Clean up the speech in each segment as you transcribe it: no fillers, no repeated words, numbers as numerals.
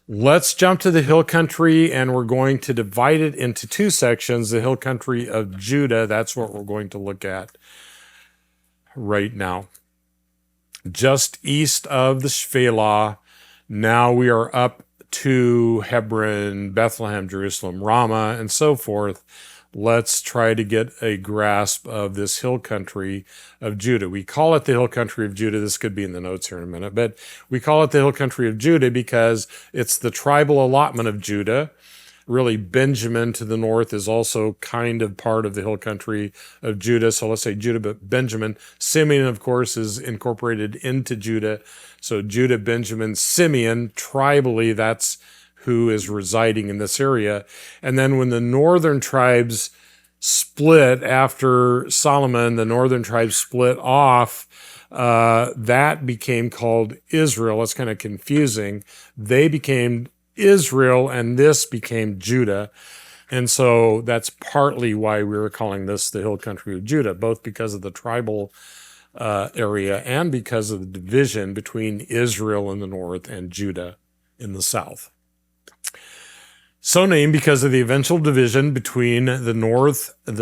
Let's jump to the hill country, and we're going to divide it into two sections. The hill country of Judah, that's what we're going to look at right now. Just east of the Shephelah, now we are up to Hebron, Bethlehem, Jerusalem, Ramah, and so forth. Let's try to get a grasp of this hill country of Judah. We call it the hill country of Judah. This could be in the notes here in a minute, but we call it the hill country of Judah because it's the tribal allotment of Judah. Really, Benjamin to the north is also kind of part of the hill country of Judah. So let's say Judah, but Benjamin. Simeon, of course, is incorporated into Judah. So Judah, Benjamin, Simeon, tribally, that's who is residing in this area. And then when the northern tribes split after Solomon, the northern tribes split off, that became called Israel. It's kind of confusing. They became Israel, and this became Judah. And so that's partly why we were calling this the hill country of Judah, both because of the tribal area and because of the division between Israel in the north and Judah in the south. So named because of the eventual division between the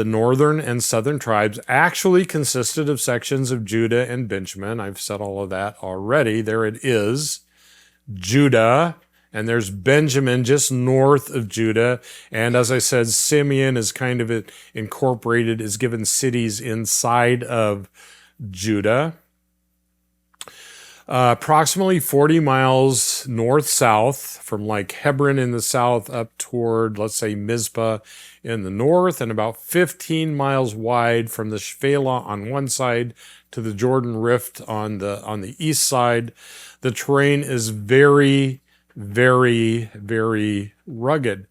northern and southern tribes actually consisted of sections of Judah and Benjamin. I've said all of that already. There it is, Judah. And there's Benjamin just north of Judah. And as I said, Simeon is kind of incorporated, is given cities inside of Judah. Approximately 40 miles north-south from like Hebron in the south up toward, let's say, Mizpah in the north, and about 15 miles wide from the Shephelah on one side to the Jordan Rift on the east side. The terrain is very, very, very rugged.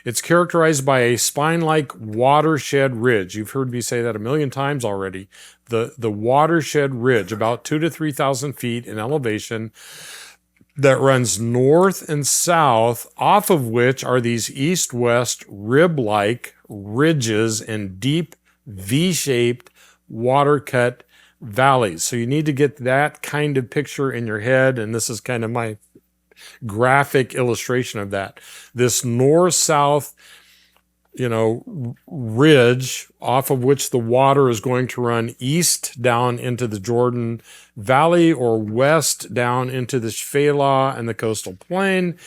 It's characterized by a spine-like watershed ridge. You've heard me say that a million times already. The watershed ridge, about 2,000 to 3,000 feet in elevation, that runs north and south, off of which are these east-west rib-like ridges and deep V-shaped water-cut valleys. So you need to get that kind of picture in your head, and this is kind of my graphic illustration of that. This north-south, ridge off of which the water is going to run east down into the Jordan Valley or west down into the Shephelah and the coastal plain.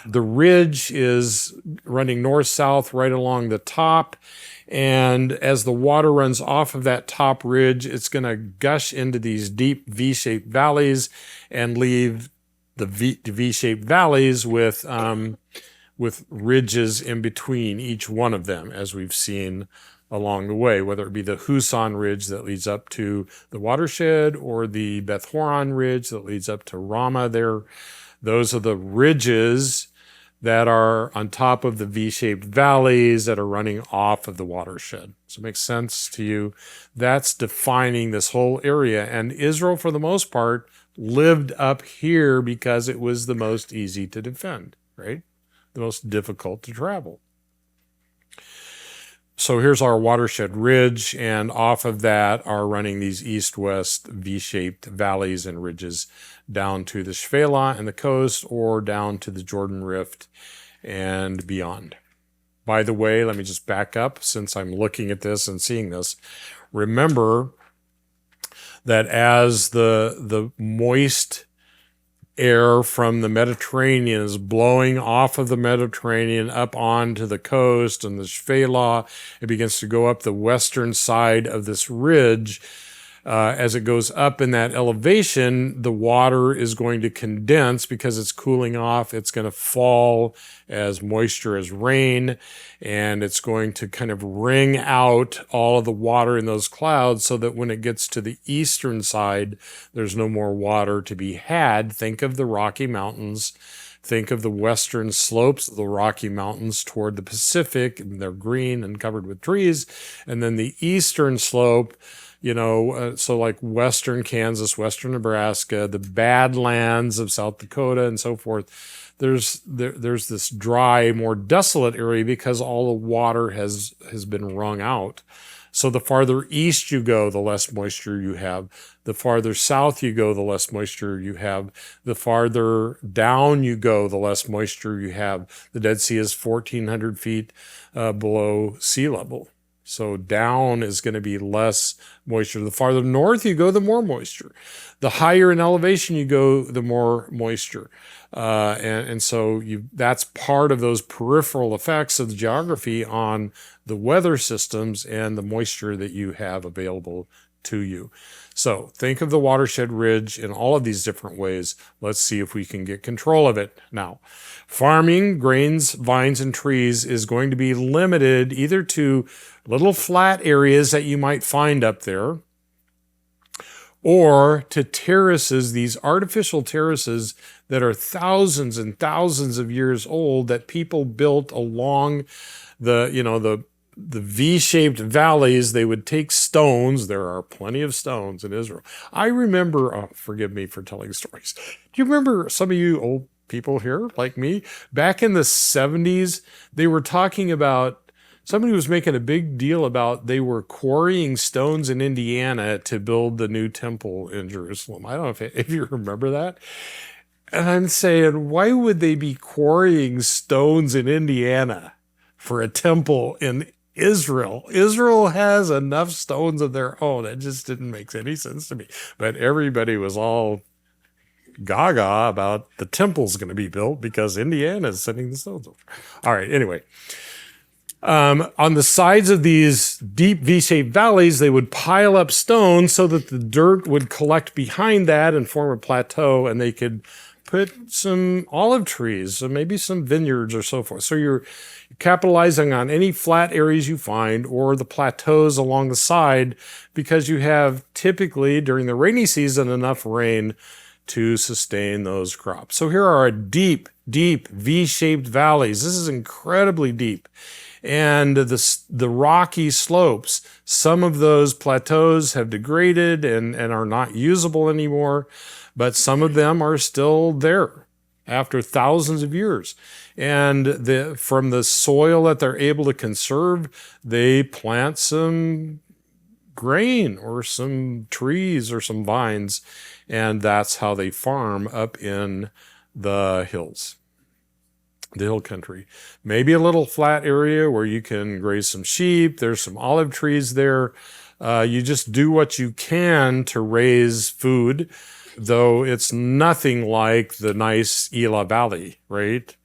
The ridge is running north-south right along the top. And as the water runs off of that top ridge, it's going to gush into these deep V-shaped valleys and leave the V-shaped valleys with ridges in between each one of them, as we've seen along the way, whether it be the Husan Ridge that leads up to the watershed or the Beth Horon Ridge that leads up to Ramah there. Those are the ridges that are on top of the V-shaped valleys that are running off of the watershed. So it makes sense to you? That's defining this whole area. And Israel, for the most part, lived up here because it was the most easy to defend, right? The most difficult to travel. So here's our watershed ridge, and off of that are running these east-west V-shaped valleys and ridges down to the Shephelah and the coast, or down to the Jordan Rift and beyond. By the way, let me just back up since I'm looking at this and seeing this. Remember that as the moist air from the Mediterranean is blowing off of the Mediterranean up onto the coast and the Shephelah, it begins to go up the western side of this ridge. As it goes up in that elevation, the water is going to condense because it's cooling off. It's going to fall as moisture as rain, and it's going to kind of wring out all of the water in those clouds so that when it gets to the eastern side, there's no more water to be had. Think of the Rocky Mountains. Think of the western slopes of the Rocky Mountains toward the Pacific, and they're green and covered with trees. And then the eastern slope, so like western Kansas, western Nebraska, the Badlands of South Dakota, and so forth. There's this dry, more desolate area because all the water has been wrung out So the farther east you go, the less moisture you have. The farther south you go, the less moisture you have. The farther down you go, the less moisture you have. The Dead Sea is 1,400 feet below sea level. So down is going to be less moisture. The farther north you go, the more moisture. The higher in elevation you go, the more moisture. And so that's part of those peripheral effects of the geography on the weather systems and the moisture that you have available to you. So think of the Watershed Ridge in all of these different ways. Let's see if we can get control of it. Now, farming, grains, vines, and trees is going to be limited either to little flat areas that you might find up there, or to terraces, these artificial terraces that are thousands and thousands of years old that people built along the V-shaped valleys. They would take stones. There are plenty of stones in Israel. I remember, forgive me for telling stories. Do you remember, some of you old people here like me, back in the 70s, they were talking about, somebody was making a big deal about they were quarrying stones in Indiana to build the new temple in Jerusalem. I don't know if you remember that. And I'm saying, why would they be quarrying stones in Indiana for a temple in Israel? Israel has enough stones of their own. It just didn't make any sense to me. But everybody was all gaga about the temple's going to be built because Indiana is sending the stones over. All right, anyway. On the sides of these deep V-shaped valleys, they would pile up stones so that the dirt would collect behind that and form a plateau, and they could put some olive trees, or maybe some vineyards or so forth. So you're capitalizing on any flat areas you find or the plateaus along the side, because you have typically during the rainy season enough rain to sustain those crops. So here are deep, deep V-shaped valleys. This is incredibly deep. And the rocky slopes, some of those plateaus have degraded and are not usable anymore, but some of them are still there after thousands of years. And from the soil that they're able to conserve, they plant some grain or some trees or some vines, and that's how they farm up in the hills. The hill country. Maybe a little flat area where you can graze some sheep. There's some olive trees there. You just do what you can to raise food, though it's nothing like the nice Elah Valley, right?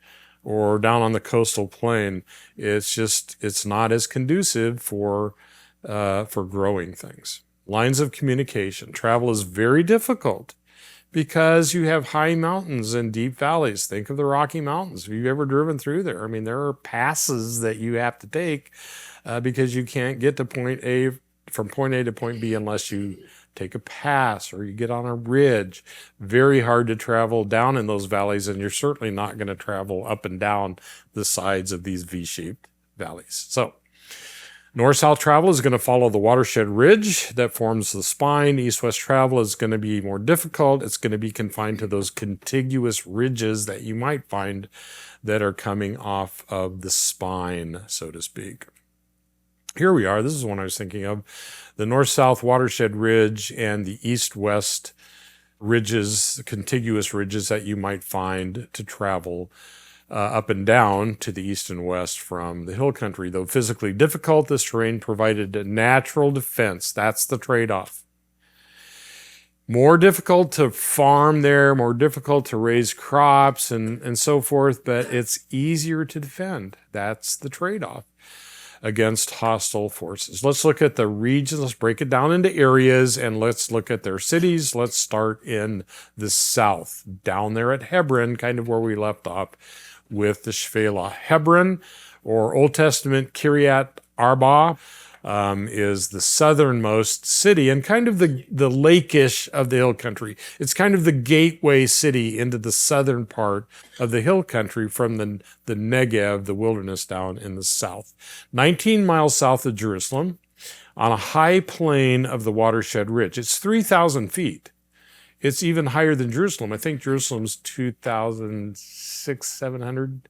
Or down on the coastal plain. It's not as conducive for growing things. Lines of communication. Travel is very difficult because you have high mountains and deep valleys. Think of the Rocky Mountains. If you've ever driven through there, I mean, there are passes that you have to take because you can't get to from point A to point B unless you take a pass or you get on a ridge. Very hard to travel down in those valleys, and you're certainly not going to travel up and down the sides of these V-shaped valleys. So north-south travel is going to follow the Watershed Ridge that forms the spine. East-west travel is going to be more difficult. It's going to be confined to those contiguous ridges that you might find that are coming off of the spine, so to speak. Here we are. This is one I was thinking of. The north-south Watershed Ridge and the east-west ridges, contiguous ridges that you might find to travel up and down to the east and west from the hill country. Though physically difficult, this terrain provided a natural defense. That's the trade-off. More difficult to farm there, more difficult to raise crops and so forth, but it's easier to defend. That's the trade-off against hostile forces. Let's look at the regions. Let's break it down into areas, and let's look at their cities. Let's start in the south, down there at Hebron, kind of where we left off with the Shephelah. Hebron, or Old Testament Kiriath-jearim, is the southernmost city and kind of the lake-ish of the hill country. It's kind of the gateway city into the southern part of the hill country from the Negev, the wilderness down in the south. 19 miles south of Jerusalem, on a high plain of the Watershed Ridge. It's 3,000 feet. It's even higher than Jerusalem. I think Jerusalem's 2,600, 700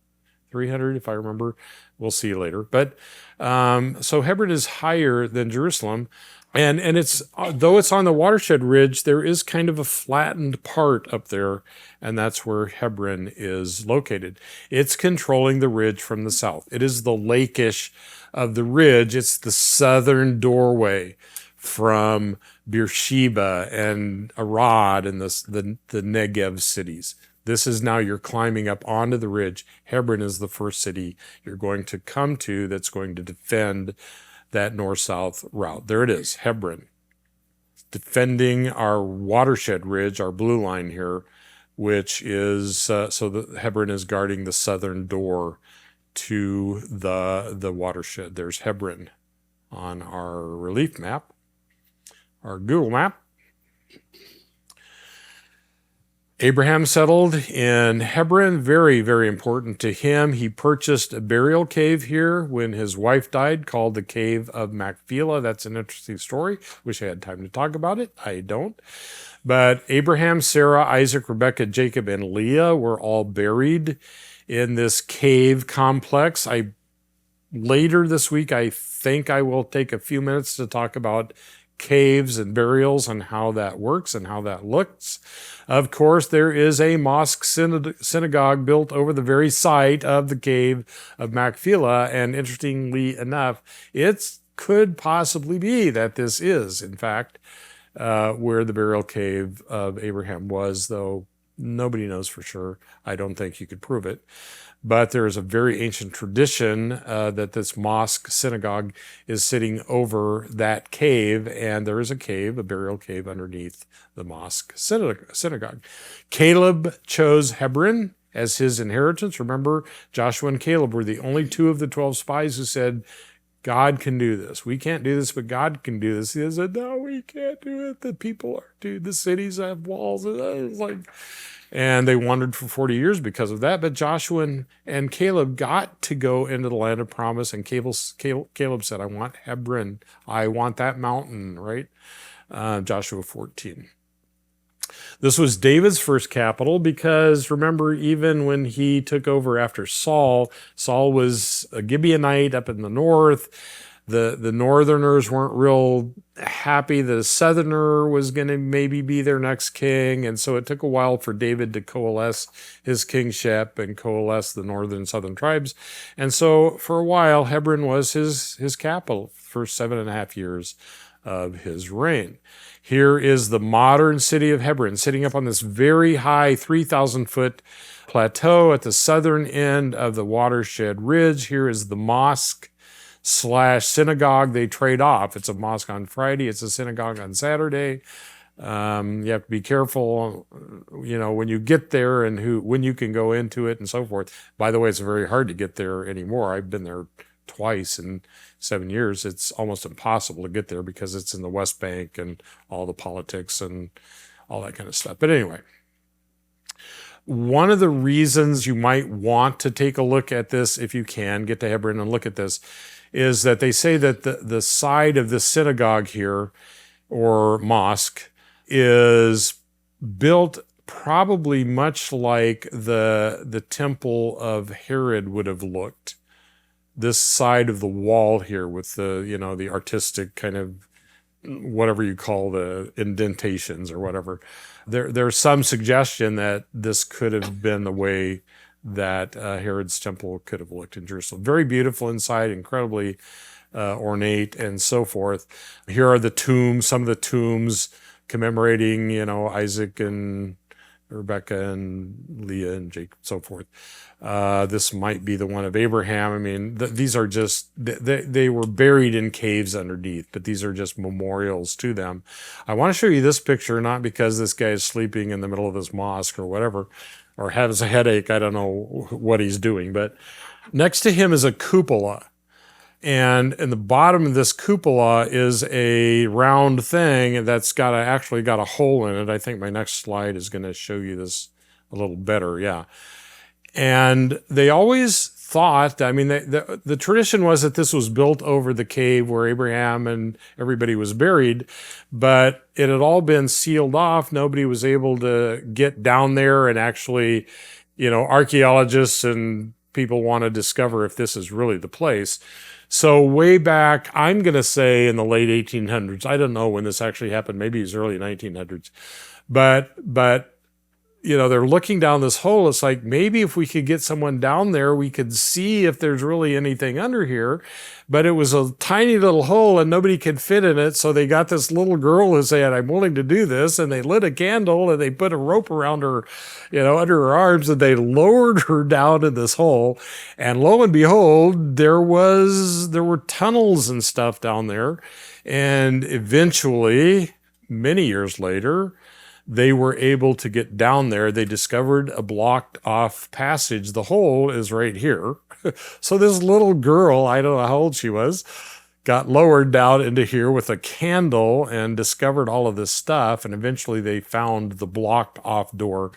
300, if I remember. We'll see later. But so Hebron is higher than Jerusalem. And it's, though it's on the Watershed Ridge, there is kind of a flattened part up there, and that's where Hebron is located. It's controlling the ridge from the south. It is the lakeish of the ridge. It's the southern doorway from Beersheba and Arad and the Negev cities. This is now you're climbing up onto the ridge. Hebron is the first city you're going to come to that's going to defend that north-south route. There it is, Hebron. Defending our Watershed Ridge, our blue line here, which is, so the Hebron is guarding the southern door to the watershed. There's Hebron on our relief map, our Google map. Abraham settled in Hebron, very, very important to him. He purchased a burial cave here when his wife died, called the Cave of Machpela. That's an interesting story. Wish I had time to talk about it. I don't. But Abraham, Sarah, Isaac, Rebekah, Jacob, and Leah were all buried in this cave complex. Later this week, I think I will take a few minutes to talk about caves and burials and how that works and how that looks. Of course, there is a mosque synagogue built over the very site of the Cave of Machpela, and interestingly enough, it could possibly be that this is, in fact, where the burial cave of Abraham was, though nobody knows for sure. I don't think you could prove it. But there is a very ancient tradition that this mosque synagogue is sitting over that cave, and there is a cave, a burial cave underneath the mosque synagogue. Caleb chose Hebron as his inheritance. Remember, Joshua and Caleb were the only two of the 12 spies who said, God can do this. We can't do this, but God can do this. He said, no, we can't do it. The people are, dude, the cities have walls. It's like... And they wandered for 40 years because of that. But Joshua and Caleb got to go into the land of promise. And Caleb said, I want Hebron. I want that mountain, right? Joshua 14. This was David's first capital because, remember, even when he took over after Saul, Saul was a Gibeonite up in the north. The northerners weren't real happy that a southerner was going to maybe be their next king. And so it took a while for David to coalesce his kingship and coalesce the northern and southern tribes. And so for a while, Hebron was his capital for 7.5 years of his reign. Here is the modern city of Hebron, sitting up on this very high 3,000-foot plateau at the southern end of the Watershed Ridge. Here is the mosque / synagogue. They trade off. It's a mosque on Friday. It's a synagogue on Saturday. You have to be careful, when you get there and when you can go into it and so forth. By the way, it's very hard to get there anymore. I've been there twice in 7 years. It's almost impossible to get there because it's in the West Bank and all the politics and all that kind of stuff. But anyway, one of the reasons you might want to take a look at this, if you can get to Hebron and look at this, is that they say that the side of the synagogue here, or mosque, is built probably much like the temple of Herod would have looked. This side of the wall here with the artistic kind of whatever you call the indentations or whatever. There's some suggestion that this could have been the way that Herod's temple could have looked in Jerusalem. Very beautiful inside, incredibly ornate and so forth. Here are the tombs, some of the tombs commemorating, Isaac and Rebekah and Leah and Jacob, so forth. This might be the one of Abraham. I mean, these are just, they were buried in caves underneath, but these are just memorials to them. I want to show you this picture, not because this guy is sleeping in the middle of this mosque or whatever, or has a headache. I don't know what he's doing, but next to him is a cupola. And in the bottom of this cupola is a round thing that's actually got a hole in it. I think my next slide is going to show you this a little better. Yeah. And they always thought, the tradition was that this was built over the cave where Abraham and everybody was buried, but it had all been sealed off. Nobody was able to get down there and actually, archaeologists and people want to discover if this is really the place. So way back, I'm going to say in the late 1800s. I don't know when this actually happened. Maybe it's early 1900s. But they're looking down this hole. It's like, maybe if we could get someone down there, we could see if there's really anything under here. But it was a tiny little hole and nobody could fit in it. So they got this little girl who said, I'm willing to do this. And they lit a candle and they put a rope around her, under her arms, and they lowered her down in this hole. And lo and behold, there were tunnels and stuff down there. And eventually, many years later, they were able to get down there. They discovered a blocked off passage. The hole is right here. So this little girl, I don't know how old she was, got lowered down into here with a candle and discovered all of this stuff. And eventually they found the blocked off door.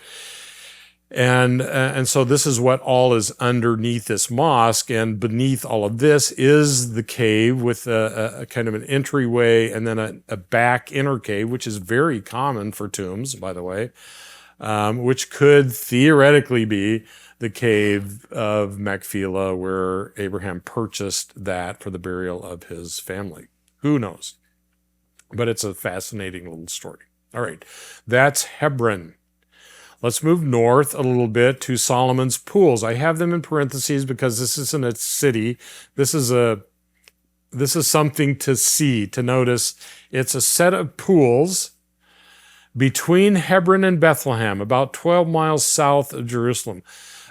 And so this is what all is underneath this mosque, and beneath all of this is the cave with a kind of an entryway and then a back inner cave, which is very common for tombs, by the way, which could theoretically be the cave of Machpela, where Abraham purchased that for the burial of his family. Who knows? But it's a fascinating little story. All right, that's Hebron. Let's move north a little bit to Solomon's pools. I have them in parentheses because this isn't a city. This is something to see, to notice. It's a set of pools between Hebron and Bethlehem, about 12 miles south of Jerusalem.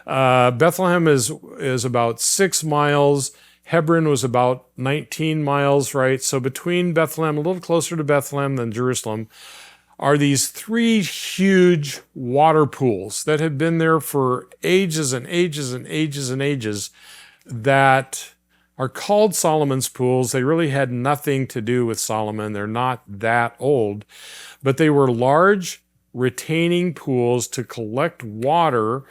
Bethlehem is about 6 miles. Hebron was about 19 miles, right? So between Bethlehem, a little closer to Bethlehem than Jerusalem, are these 3 huge water pools that have been there for ages and ages and ages and ages that are called Solomon's pools. They really had nothing to do with Solomon. They're not that old, but they were large retaining pools to collect water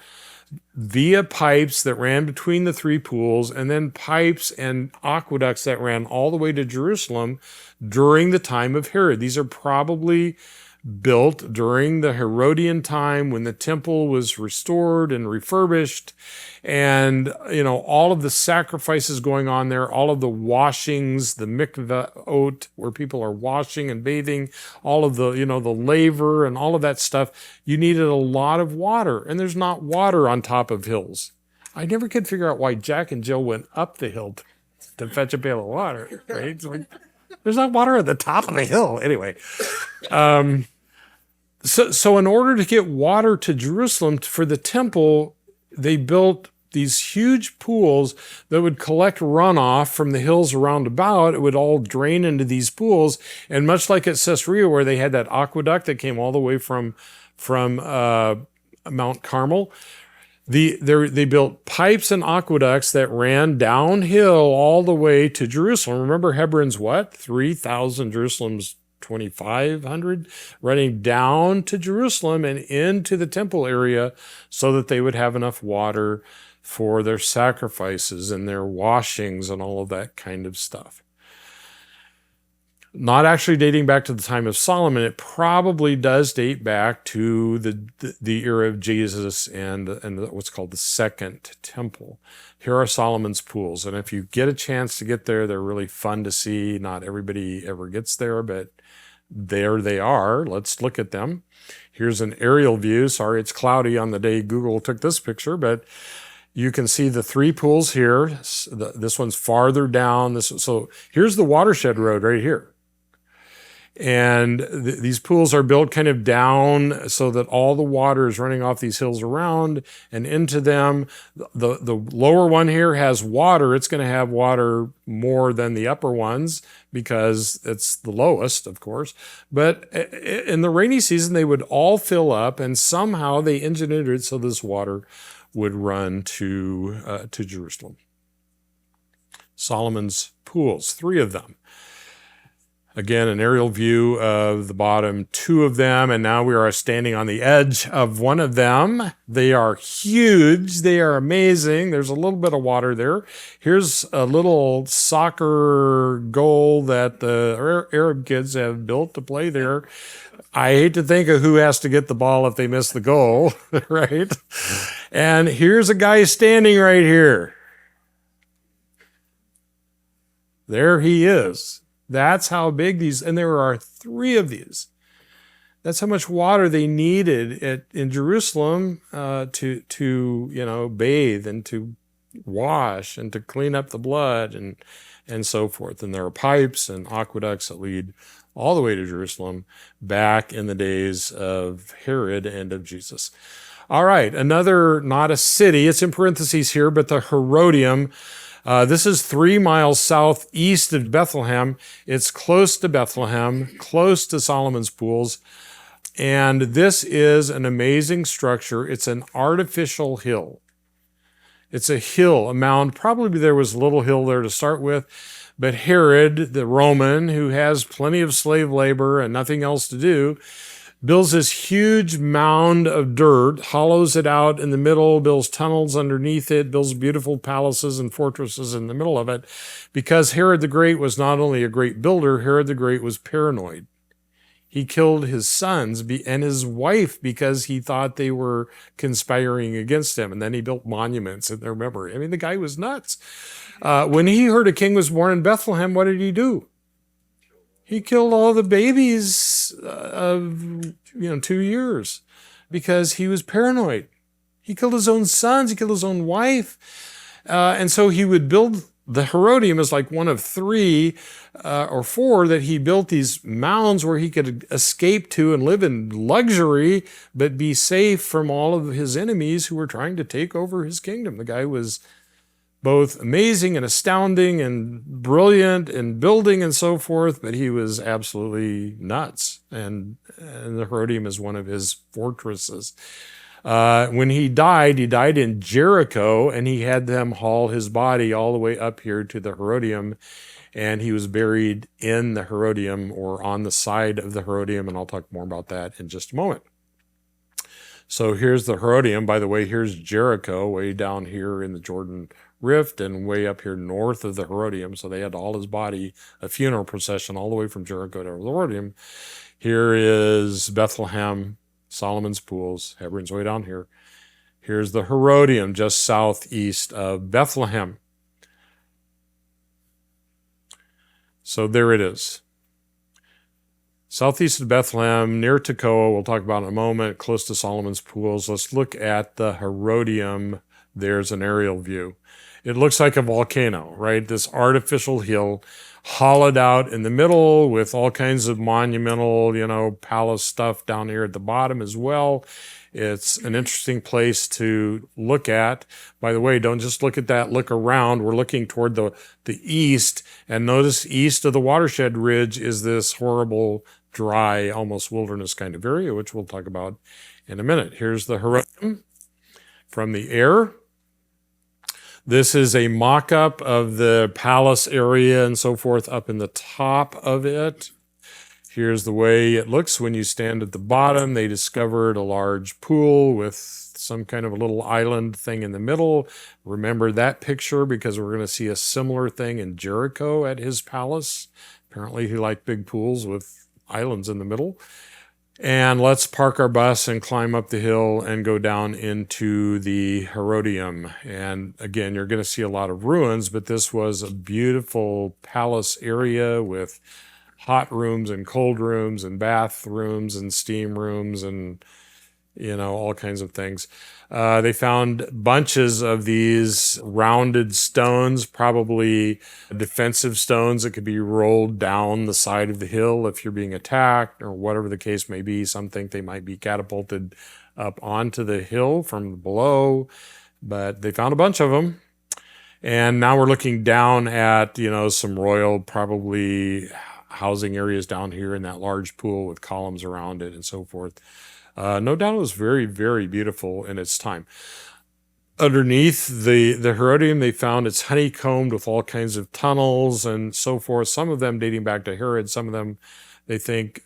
via pipes that ran between the 3 pools, and then pipes and aqueducts that ran all the way to Jerusalem during the time of Herod. These are probably built during the Herodian time when the temple was restored and refurbished, and all of the sacrifices going on there, all of the washings, the mikvah where people are washing and bathing, all of the the laver and all of that stuff. You needed a lot of water, and there's not water on top of hills. I never could figure out why Jack and Jill went up the hill to fetch a pail of water, right? It's like, there's not water at the top of the hill. Anyway, so in order to get water to Jerusalem for the temple, they built these huge pools that would collect runoff from the hills around about. It would all drain into these pools. And much like at Caesarea, where they had that aqueduct that came all the way from Mount Carmel, they built pipes and aqueducts that ran downhill all the way to Jerusalem. Remember, Hebron's what? 3,000, Jerusalem's 2,500, running down to Jerusalem and into the temple area so that they would have enough water for their sacrifices and their washings and all of that kind of stuff. Not actually dating back to the time of Solomon. It probably does date back to the era of Jesus and what's called the Second Temple. Here are Solomon's pools, and if you get a chance to get there, they're really fun to see. Not everybody ever gets there, but there they are. Let's look at them. Here's an aerial view. Sorry, it's cloudy on the day Google took this picture, but you can see the 3 pools here. This one's farther down. So here's the Watershed Road right here. And these pools are built kind of down so that all the water is running off these hills around and into them. The lower one here has water. It's going to have water more than the upper ones because it's the lowest, of course. But in the rainy season, they would all fill up, and somehow they engineered it so this water would run to Jerusalem. Solomon's pools, 3 of them. Again, an aerial view of the bottom two of them, and now we are standing on the edge of one of them. They are huge. They are amazing. There's a little bit of water there. Here's a little soccer goal that the Arab kids have built to play there. I hate to think of who has to get the ball if they miss the goal, right? And here's a guy standing right here. There he is. That's how big these, and there are 3 of these. That's how much water they needed in Jerusalem to bathe and to wash and to clean up the blood and so forth. And there are pipes and aqueducts that lead all the way to Jerusalem back in the days of Herod and of Jesus. All right, another, not a city, it's in parentheses here, but the Herodium. This is 3 miles southeast of Bethlehem. It's close to Bethlehem, close to Solomon's Pools. And this is an amazing structure. It's an artificial hill. It's a hill, a mound. Probably there was a little hill there to start with. But Herod, the Roman, who has plenty of slave labor and nothing else to do, builds this huge mound of dirt, hollows it out in the middle, builds tunnels underneath it, builds beautiful palaces and fortresses in the middle of it. Because Herod the Great was not only a great builder, Herod the Great was paranoid. He killed his sons and his wife because he thought they were conspiring against him. And then he built monuments in their memory. I mean, the guy was nuts. When he heard a king was born in Bethlehem, what did he do? He killed all the babies of 2 years because he was paranoid. He killed his own sons. He killed his own wife. And so he would build, the Herodium is like one of 3 or 4 that he built these mounds where he could escape to and live in luxury, but be safe from all of his enemies who were trying to take over his kingdom. The guy was both amazing and astounding and brilliant in building and so forth, but he was absolutely nuts. And the Herodium is one of his fortresses. When he died in Jericho, and he had them haul his body all the way up here to the Herodium, and he was buried in the Herodium or on the side of the Herodium, and I'll talk more about that in just a moment. So here's the Herodium. By the way, here's Jericho way down here in the Jordan Rift and way up here north of the Herodium. So they had all his body, a funeral procession all the way from Jericho to the Herodium. Here is Bethlehem, Solomon's Pools. Hebron's way down here. Here's the Herodium just southeast of Bethlehem. So there it is. Southeast of Bethlehem, near Tekoa, we'll talk about in a moment, close to Solomon's Pools. Let's look at the Herodium. There's an aerial view. It looks like a volcano, right? This artificial hill hollowed out in the middle with all kinds of monumental, palace stuff down here at the bottom as well. It's an interesting place to look at. By the way, don't just look at that, look around. We're looking toward the east, and notice east of the Watershed Ridge is this horrible, dry, almost wilderness kind of area, which we'll talk about in a minute. Here's the Herodium from the air. This is a mock-up of the palace area and so forth up in the top of it. Here's the way it looks when you stand at the bottom. They discovered a large pool with some kind of a little island thing in the middle. Remember that picture because we're going to see a similar thing in Jericho at his palace. Apparently he liked big pools with islands in the middle. And let's park our bus and climb up the hill and go down into the Herodium. And again, you're going to see a lot of ruins, but this was a beautiful palace area with hot rooms and cold rooms and bathrooms and steam rooms and, all kinds of things. They found bunches of these rounded stones, probably defensive stones that could be rolled down the side of the hill if you're being attacked or whatever the case may be. Some think they might be catapulted up onto the hill from below, but they found a bunch of them. And now we're looking down at, some royal, probably housing areas down here in that large pool with columns around it and so forth. No doubt it was very, very beautiful in its time. Underneath the Herodium, they found it's honeycombed with all kinds of tunnels and so forth. Some of them dating back to Herod. Some of them they think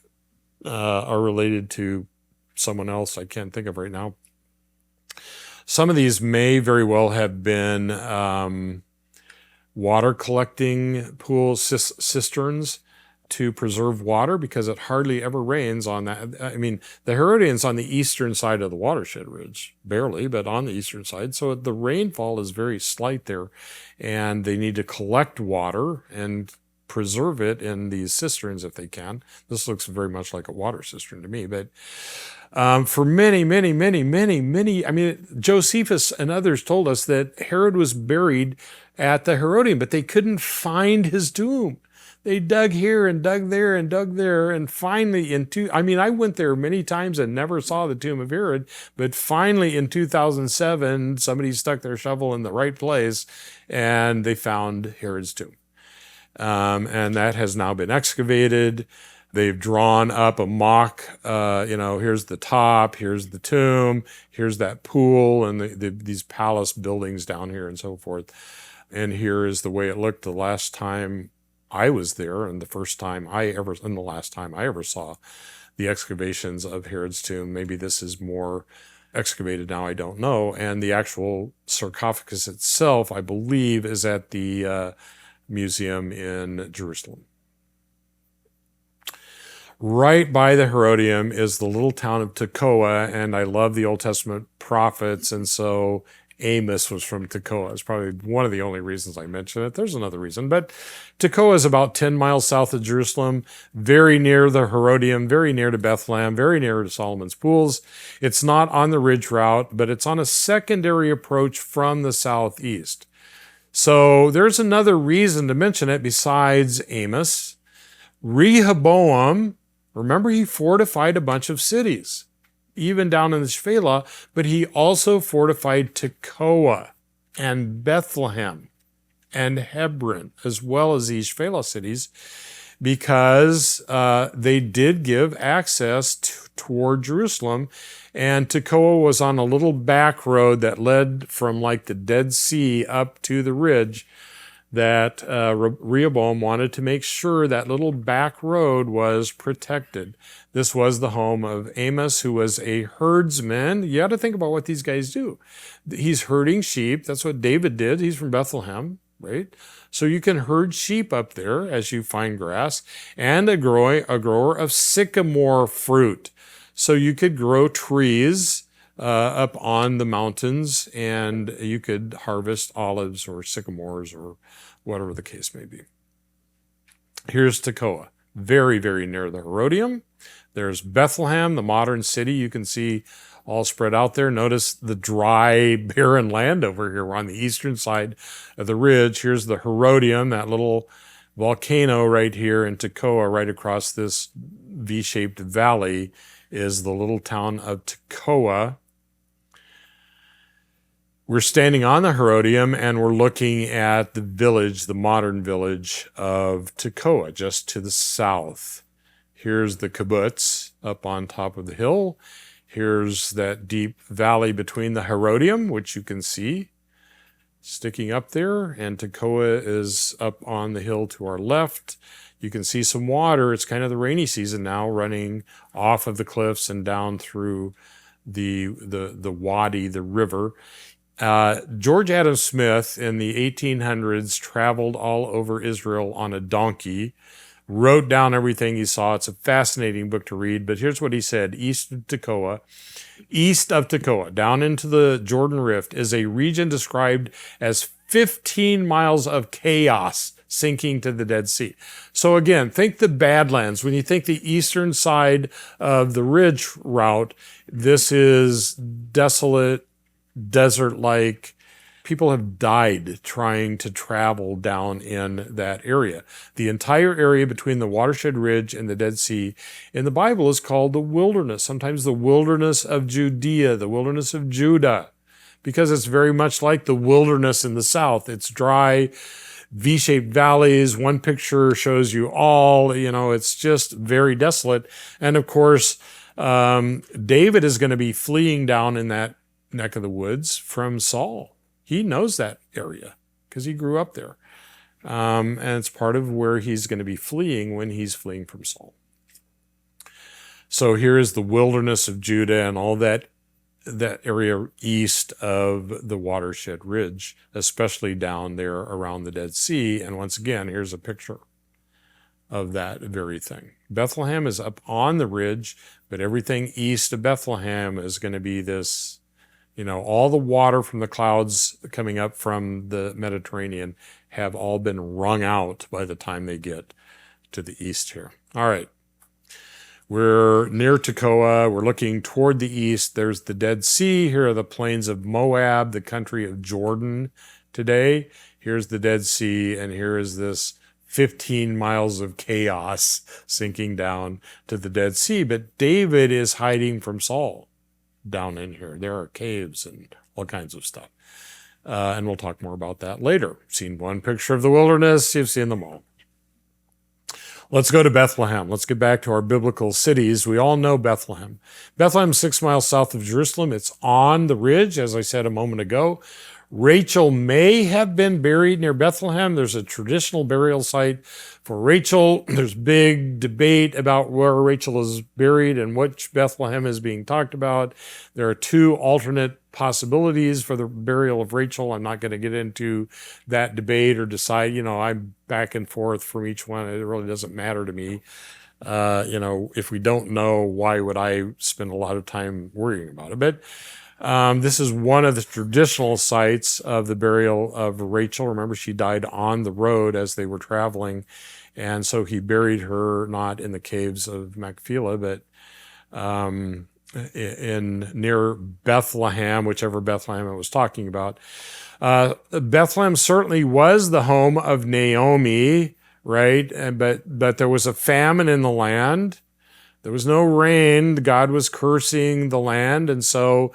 are related to someone else I can't think of right now. Some of these may very well have been water collecting pools, cisterns to preserve water, because it hardly ever rains on that. I mean, the Herodian's on the eastern side of the Watershed Ridge, barely, but on the eastern side. So the rainfall is very slight there, and they need to collect water and preserve it in these cisterns if they can. This looks very much like a water cistern to me, but for many, I mean, Josephus and others told us that Herod was buried at the Herodium, but they couldn't find his tomb. They dug here and dug there and dug there, and finally I went there many times and never saw the tomb of Herod, but finally in 2007, somebody stuck their shovel in the right place and they found Herod's tomb. And that has now been excavated. They've drawn up a mock, here's the top, here's the tomb, here's that pool, and these palace buildings down here and so forth. And here is the way it looked the last time I was there, and the last time I ever saw the excavations of Herod's tomb. Maybe this is more excavated now, I don't know. And the actual sarcophagus itself, I believe, is at the museum in Jerusalem. Right by the Herodium is the little town of Tekoa, and I love the Old Testament prophets, and so Amos was from Tekoa. It's probably one of the only reasons I mention it. There's another reason, but Tekoa is about 10 miles south of Jerusalem, very near the Herodium, very near to Bethlehem, very near to Solomon's Pools. It's not on the ridge route, but it's on a secondary approach from the southeast. So there's another reason to mention it besides Amos. Rehoboam, remember, he fortified a bunch of cities, even down in the Shephelah, but he also fortified Tekoa and Bethlehem and Hebron, as well as these Shephelah cities, because they did give access toward Jerusalem. And Tekoa was on a little back road that led from like the Dead Sea up to the ridge, that Rehoboam wanted to make sure that little back road was protected. This was the home of Amos, who was a herdsman. You got to think about what these guys do. He's herding sheep. That's what David did. He's from Bethlehem, right? So you can herd sheep up there as you find grass, and a grower of sycamore fruit. So you could grow trees up on the mountains, and you could harvest olives or sycamores or whatever the case may be. Here's Tekoa, very, very near the Herodium. There's Bethlehem, the modern city you can see all spread out there. Notice the dry, barren land over here. We're on the eastern side of the ridge. Here's the Herodium, that little volcano right here, in Tekoa, right across this V-shaped valley, is the little town of Tekoa. We're standing on the Herodium, and we're looking at the village, the modern village of Tekoa, just to the south. Here's the kibbutz up on top of the hill. Here's that deep valley between the Herodium, which you can see sticking up there, and Tekoa is up on the hill to our left. You can see some water. It's kind of the rainy season now, running off of the cliffs and down through the wadi, the river. George Adam Smith in the 1800s traveled all over Israel on a donkey, wrote down everything he saw. It's a fascinating book to read, but here's what he said. East of Tekoa, down into the Jordan Rift, is a region described as 15 miles of chaos sinking to the Dead Sea. So again, think the Badlands. When you think the eastern side of the ridge route, this is desolate, desert-like. People have died trying to travel down in that area. The entire area between the Watershed Ridge and the Dead Sea in the Bible is called the wilderness, sometimes the wilderness of Judea, the wilderness of Judah, because it's very much like the wilderness in the south. It's dry, V-shaped valleys. One picture shows you all, it's just very desolate. And of course, David is going to be fleeing down in that neck of the woods from Saul. He knows that area because he grew up there. And it's part of where he's going to be fleeing when he's fleeing from Saul. So here is the wilderness of Judah and all that area east of the Watershed Ridge, especially down there around the Dead Sea. And once again, here's a picture of that very thing. Bethlehem is up on the ridge, but everything east of Bethlehem is going to be this, all the water from the clouds coming up from the Mediterranean have all been wrung out by the time they get to the east here. All right. We're near Tekoa. We're looking toward the east. There's the Dead Sea. Here are the plains of Moab, the country of Jordan today. Here's the Dead Sea, and here is this 15 miles of chaos sinking down to the Dead Sea. But David is hiding from Saul down in here. There are caves and all kinds of stuff. And we'll talk more about that later. Seen one picture of the wilderness. You've seen them all. Let's go to Bethlehem. Let's get back to our biblical cities. We all know Bethlehem. Bethlehem is 6 miles south of Jerusalem. It's on the ridge, as I said a moment ago. Rachel may have been buried near Bethlehem. There's a traditional burial site for Rachel. There's big debate about where Rachel is buried and which Bethlehem is being talked about. There are two alternate possibilities for the burial of Rachel. I'm not going to get into that debate or decide, I'm back and forth from each one. It really doesn't matter to me. If we don't know, why would I spend a lot of time worrying about it? But this is one of the traditional sites of the burial of Rachel. Remember, she died on the road as they were traveling. And so he buried her not in the caves of Machpela, but in near Bethlehem, whichever Bethlehem I was talking about. Bethlehem certainly was the home of Naomi, right? But there was a famine in the land. There was no rain. God was cursing the land. And so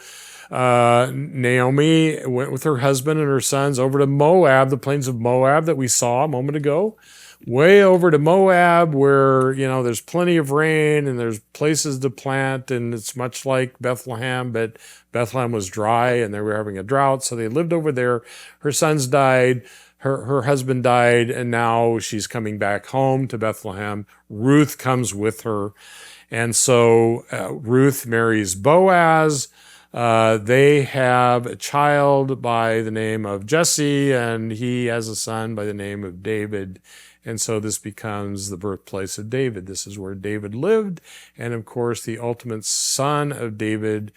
Naomi went with her husband and her sons over to Moab, the plains of Moab that we saw a moment ago. Way over to Moab where, there's plenty of rain and there's places to plant, and it's much like Bethlehem, but Bethlehem was dry and they were having a drought. So they lived over there. Her sons died. Her husband died, and now she's coming back home to Bethlehem. Ruth comes with her. And so Ruth marries Boaz. They have a child by the name of Jesse, and he has a son by the name of David. And so this becomes the birthplace of David. This is where David lived. And of course, the ultimate son of David,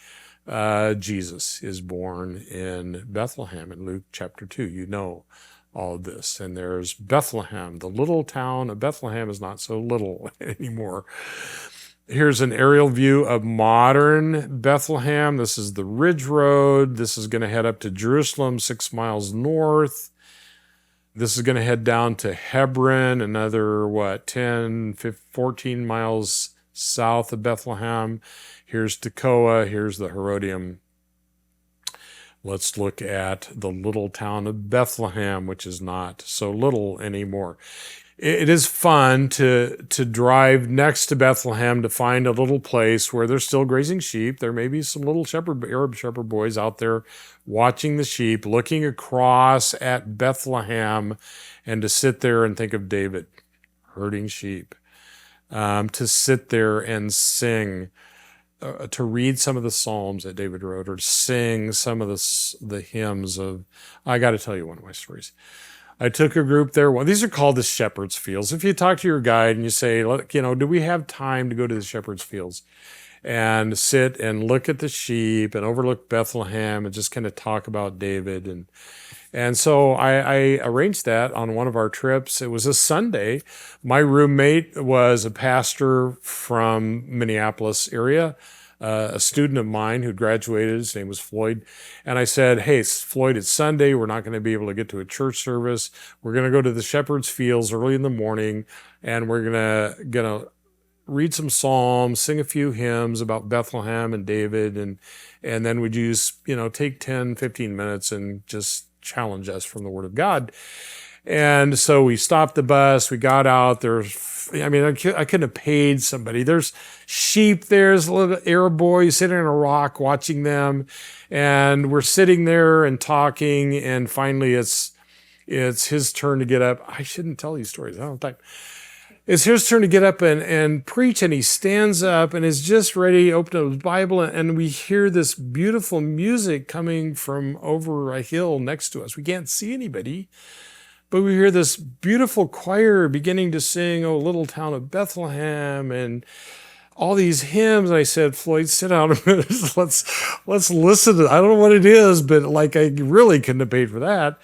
Jesus, is born in Bethlehem in Luke chapter 2. You know all of this. And there's Bethlehem. The little town of Bethlehem is not so little anymore. Here's an aerial view of modern Bethlehem. This is the Ridge Road. This is going to head up to Jerusalem, 6 miles north. This is going to head down to Hebron, another, 14 miles south of Bethlehem. Here's Tekoa. Here's the Herodium. Let's look at the little town of Bethlehem, which is not so little anymore. It is fun to drive next to Bethlehem to find a little place where they're still grazing sheep. There may be some little Arab shepherd boys out there watching the sheep, looking across at Bethlehem, and to sit there and think of David herding sheep, to sit there and sing, to read some of the Psalms that David wrote, or sing some of the hymns of. I got to tell you one of my stories. I took a group there. Well, these are called the Shepherd's Fields. If you talk to your guide and you say, do we have time to go to the Shepherd's Fields and sit and look at the sheep and overlook Bethlehem and just kind of talk about David? And so I arranged that on one of our trips. It was a Sunday. My roommate was a pastor from Minneapolis area, a student of mine who graduated. His name was Floyd. And I said, hey, Floyd, it's Sunday. We're not going to be able to get to a church service. We're going to go to the Shepherd's Fields early in the morning, and we're going to read some Psalms, sing a few hymns about Bethlehem and David, and then would you take 10, 15 minutes and just challenge us from the Word of God. And so we stopped the bus, we got out, there's I mean, I couldn't have paid somebody. There's sheep. There's a little Arab boy sitting on a rock watching them. And we're sitting there and talking. And finally, it's his turn to get up. I shouldn't tell these stories. I don't have time. It's his turn to get up and preach. And he stands up and is just ready to open up his Bible. And we hear this beautiful music coming from over a hill next to us. We can't see anybody. But we hear this beautiful choir beginning to sing, "Oh, Little Town of Bethlehem," and all these hymns. And I said, "Floyd, sit down a minute. let's listen to it. I don't know what it is, but like I really couldn't have paid for that."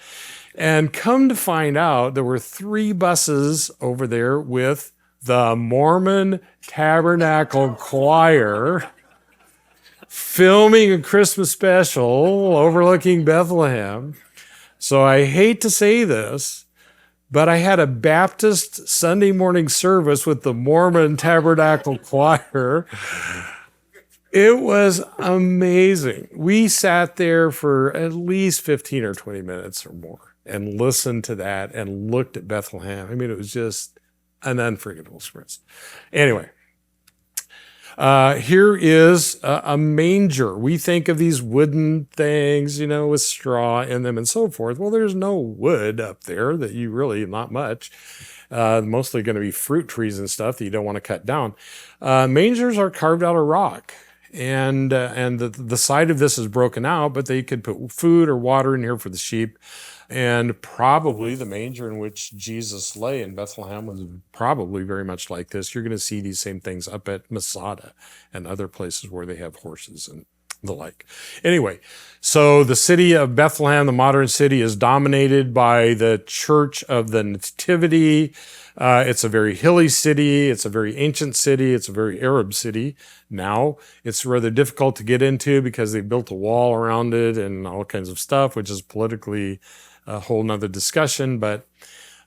And come to find out, there were 3 buses over there with the Mormon Tabernacle Choir filming a Christmas special overlooking Bethlehem. So I hate to say this, but I had a Baptist Sunday morning service with the Mormon Tabernacle Choir. It was amazing. We sat there for at least 15 or 20 minutes or more and listened to that and looked at Bethlehem. I mean, it was just an unforgettable experience. Anyway. Here is a manger. We think of these wooden things, with straw in them and so forth. Well, there's no wood up there that you really, not much. Mostly going to be fruit trees and stuff that you don't want to cut down. Mangers are carved out of rock. And the side of this is broken out, but they could put food or water in here for the sheep. And probably the manger in which Jesus lay in Bethlehem was probably very much like this. You're going to see these same things up at Masada and other places where they have horses and the like. Anyway, so the city of Bethlehem, the modern city, is dominated by the Church of the Nativity. It's a very hilly city. It's a very ancient city. It's a very Arab city. Now it's rather difficult to get into because they built a wall around it and all kinds of stuff, which is politically a whole nother discussion. But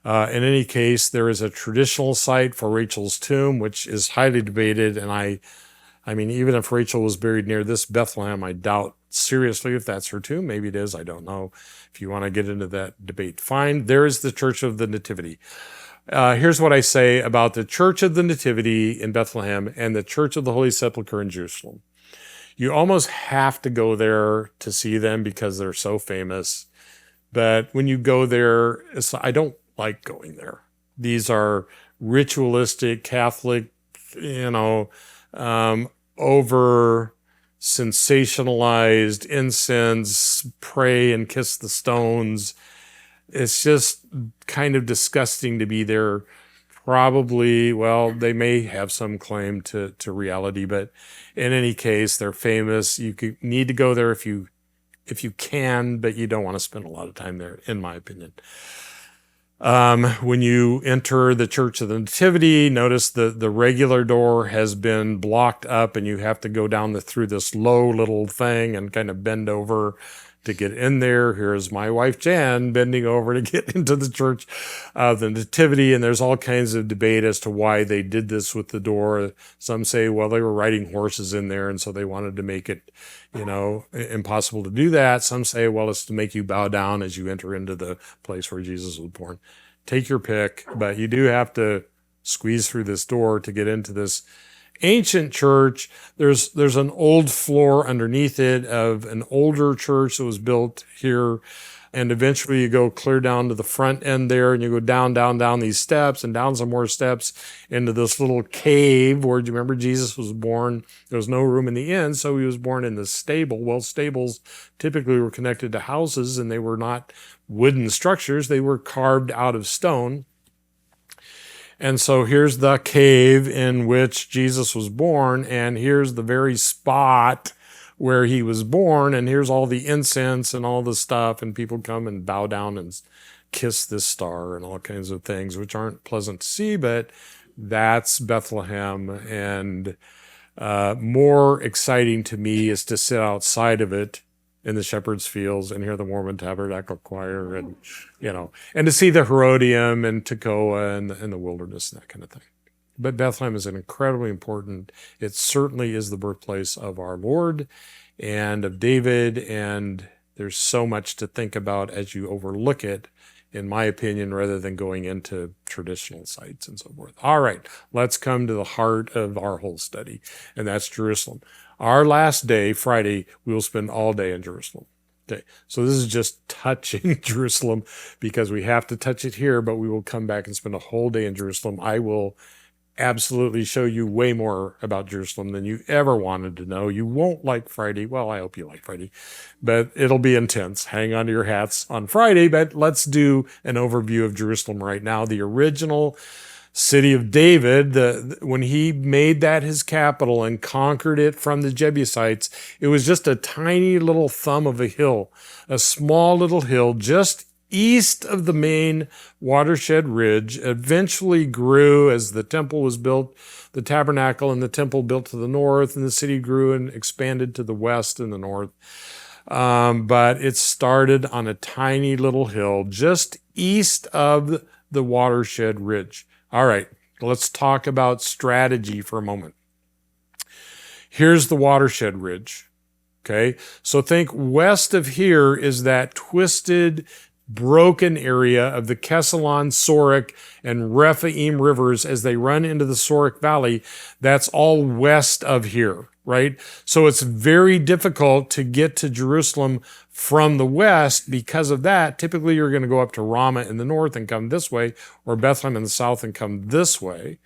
in any case, there is a traditional site for Rachel's tomb, which is highly debated. And I mean, even if Rachel was buried near this Bethlehem, I doubt seriously if that's her tomb. Maybe it is. I don't know. If you want to get into that debate, fine. There is the Church of the Nativity. Here's what I say about the Church of the Nativity in Bethlehem and the Church of the Holy Sepulchre in Jerusalem. You almost have to go there to see them because they're so famous. But when you go there, I don't like going there. These are ritualistic, Catholic, over sensationalized incense, pray and kiss the stones. It's just kind of disgusting to be there. Probably, well, they may have some claim to reality, but in any case, they're famous. You need to go there if you can, but you don't want to spend a lot of time there, in my opinion. When you enter the Church of the Nativity, notice the regular door has been blocked up and you have to go down through this low little thing and kind of bend over to get in there. Here's my wife, Jan, bending over to get into the Church of the Nativity. And there's all kinds of debate as to why they did this with the door. Some say, well, they were riding horses in there, and so they wanted to make it, impossible to do that. Some say, well, it's to make you bow down as you enter into the place where Jesus was born. Take your pick, but you do have to squeeze through this door to get into this ancient church. There's an old floor underneath it of an older church that was built here. And eventually you go clear down to the front end there and you go down these steps and down some more steps into this little cave where, do you remember Jesus was born? There was no room in the inn, so he was born in the stable. Well, stables typically were connected to houses and they were not wooden structures. They were carved out of stone. And so here's the cave in which Jesus was born, and here's the very spot where he was born, and here's all the incense and all the stuff, and people come and bow down and kiss this star and all kinds of things, which aren't pleasant to see, but that's Bethlehem. And more exciting to me is to sit outside of it in the shepherd's fields and hear the Mormon Tabernacle Choir and, and to see the Herodium and Tekoa and the wilderness and that kind of thing. But Bethlehem is an incredibly important, it certainly is the birthplace of our Lord and of David, and there's so much to think about as you overlook it, in my opinion, rather than going into traditional sites and so forth. All right, let's come to the heart of our whole study, and that's Jerusalem. Our last day, Friday, we will spend all day in Jerusalem. Okay, so this is just touching Jerusalem because we have to touch it here, but we will come back and spend a whole day in Jerusalem. I will absolutely show you way more about Jerusalem than you ever wanted to know. You won't like Friday. Well, I hope you like Friday, but it'll be intense. Hang on to your hats on Friday, but let's do an overview of Jerusalem right now. The original city of David, when he made that his capital and conquered it from the Jebusites, it was just a tiny little thumb of a hill, a small little hill just east of the main Watershed Ridge. Eventually grew as the temple was built, the tabernacle and the temple built to the north, and the city grew and expanded to the west and the north. But it started on a tiny little hill just east of the Watershed Ridge. All right, let's talk about strategy for a moment. Here's the Watershed Ridge. Okay, so think west of here is that twisted, broken area of the Kesalon, Sorek, and Rephaim rivers as they run into the Sorek Valley. That's all west of here, right? So it's very difficult to get to Jerusalem from the west because of that. Typically, you're going to go up to Ramah in the north and come this way, or Bethlehem in the south and come this way.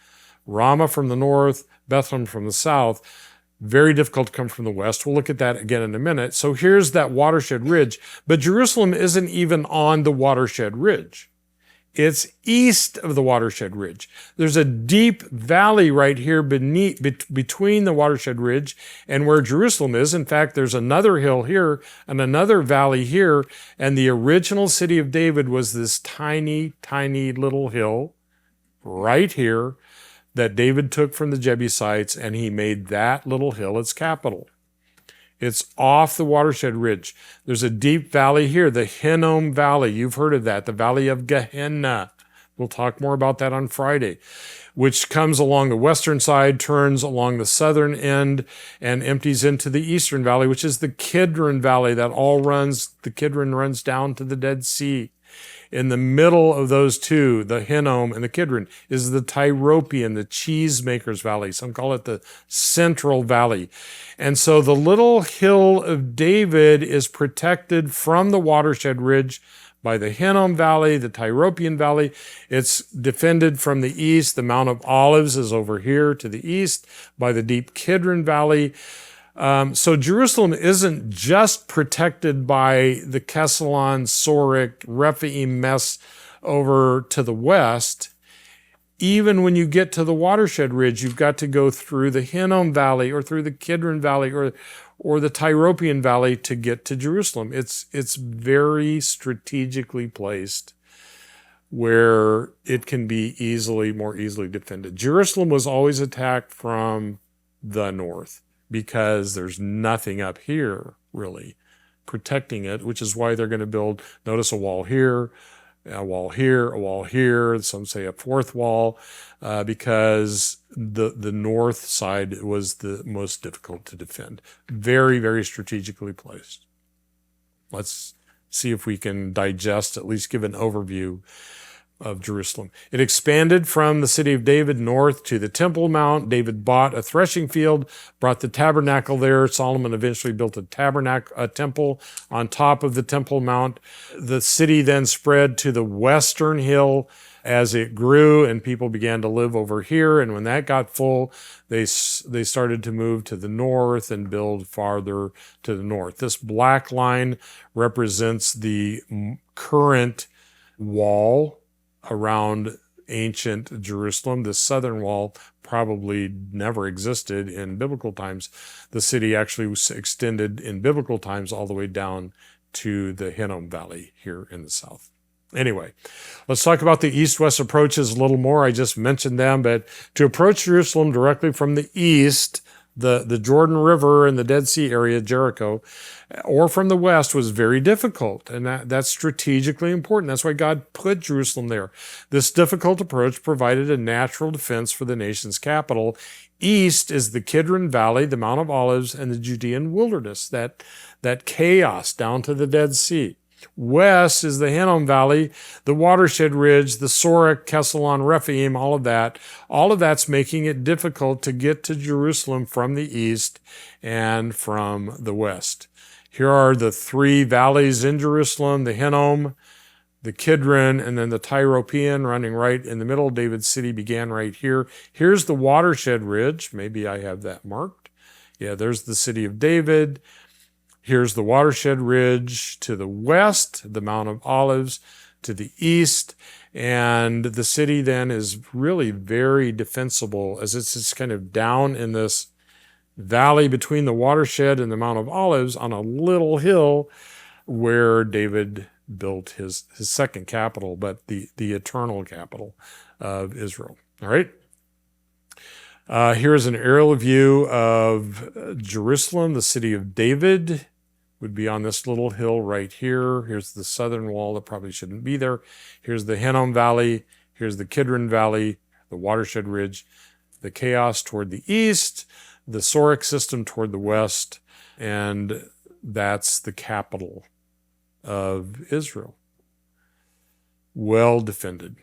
Ramah from the north, Bethlehem from the south. Very difficult to come from the west. We'll look at that again in a minute. So here's that Watershed Ridge, but Jerusalem isn't even on the Watershed Ridge. It's east of the Watershed Ridge. There's a deep valley right here between the Watershed Ridge and where Jerusalem is. In fact, there's another hill here and another valley here, and the original city of David was this tiny, tiny little hill right here that David took from the Jebusites, and he made that little hill its capital. It's off the Watershed Ridge. There's a deep valley here, the Hinnom Valley. You've heard of that, the Valley of Gehenna. We'll talk more about that on Friday, which comes along the western side, turns along the southern end, and empties into the eastern valley, which is the Kidron Valley. The Kidron runs down to the Dead Sea. In the middle of those two, the Hinnom and the Kidron, is the Tyropian, the cheesemakers valley. Some call it the Central Valley. And so the little hill of David is protected from the Watershed Ridge by the Hinnom Valley, the Tyropian Valley. It's defended from the east. The Mount of Olives is over here to the east by the deep Kidron Valley. So Jerusalem isn't just protected by the Kesalon, Sorek, Rephaim mess over to the west. Even when you get to the Watershed Ridge, you've got to go through the Hinnom Valley or through the Kidron Valley or the Tyropian Valley to get to Jerusalem. It's very strategically placed where it can be more easily defended. Jerusalem was always attacked from the north, because there's nothing up here really protecting it, which is why they're going to build, notice, a wall here, a wall here, a wall here. Some say a fourth wall, because the north side was the most difficult to defend. Very, very strategically placed. Let's see if we can digest, at least give an overview of Jerusalem. It expanded from the city of David north to the Temple Mount. David bought a threshing field, brought the tabernacle there. Solomon eventually built a temple on top of the Temple Mount. The city then spread to the western hill as it grew, and people began to live over here. And when that got full, they started to move to the north and build farther to the north. This black line represents the current wall around ancient Jerusalem. The southern wall probably never existed in biblical times. The city actually was extended in biblical times all the way down to the Hinnom Valley here in the south. Anyway, let's talk about the east-west approaches a little more. I just mentioned them, but to approach Jerusalem directly from the east, the Jordan River and the Dead Sea area, Jericho, or from the west was very difficult. And that's strategically important. That's why God put Jerusalem there. This difficult approach provided a natural defense for the nation's capital. East is the Kidron Valley, the Mount of Olives, and the Judean wilderness, that chaos down to the Dead Sea. West is the Hinnom Valley, the Watershed Ridge, the Sorek, Kesalon, Rephaim, all of that. All of that's making it difficult to get to Jerusalem from the east and from the west. Here are the three valleys in Jerusalem, the Hinnom, the Kidron, and then the Tyropean running right in the middle. David's city began right here. Here's the Watershed Ridge. Maybe I have that marked. Yeah, there's the city of David. Here's the Watershed Ridge to the west, the Mount of Olives to the east, and the city then is really very defensible as it's kind of down in this valley between the watershed and the Mount of Olives on a little hill where David built his second capital, but the eternal capital of Israel. All right. Here's an aerial view of Jerusalem, the city of David. Would be on this little hill right here. Here's the southern wall that probably shouldn't be there. Here's the Hinnom Valley. Here's the Kidron Valley, the Watershed Ridge, the chaos toward the east, the Sorek system toward the west, and that's the capital of Israel. Well defended.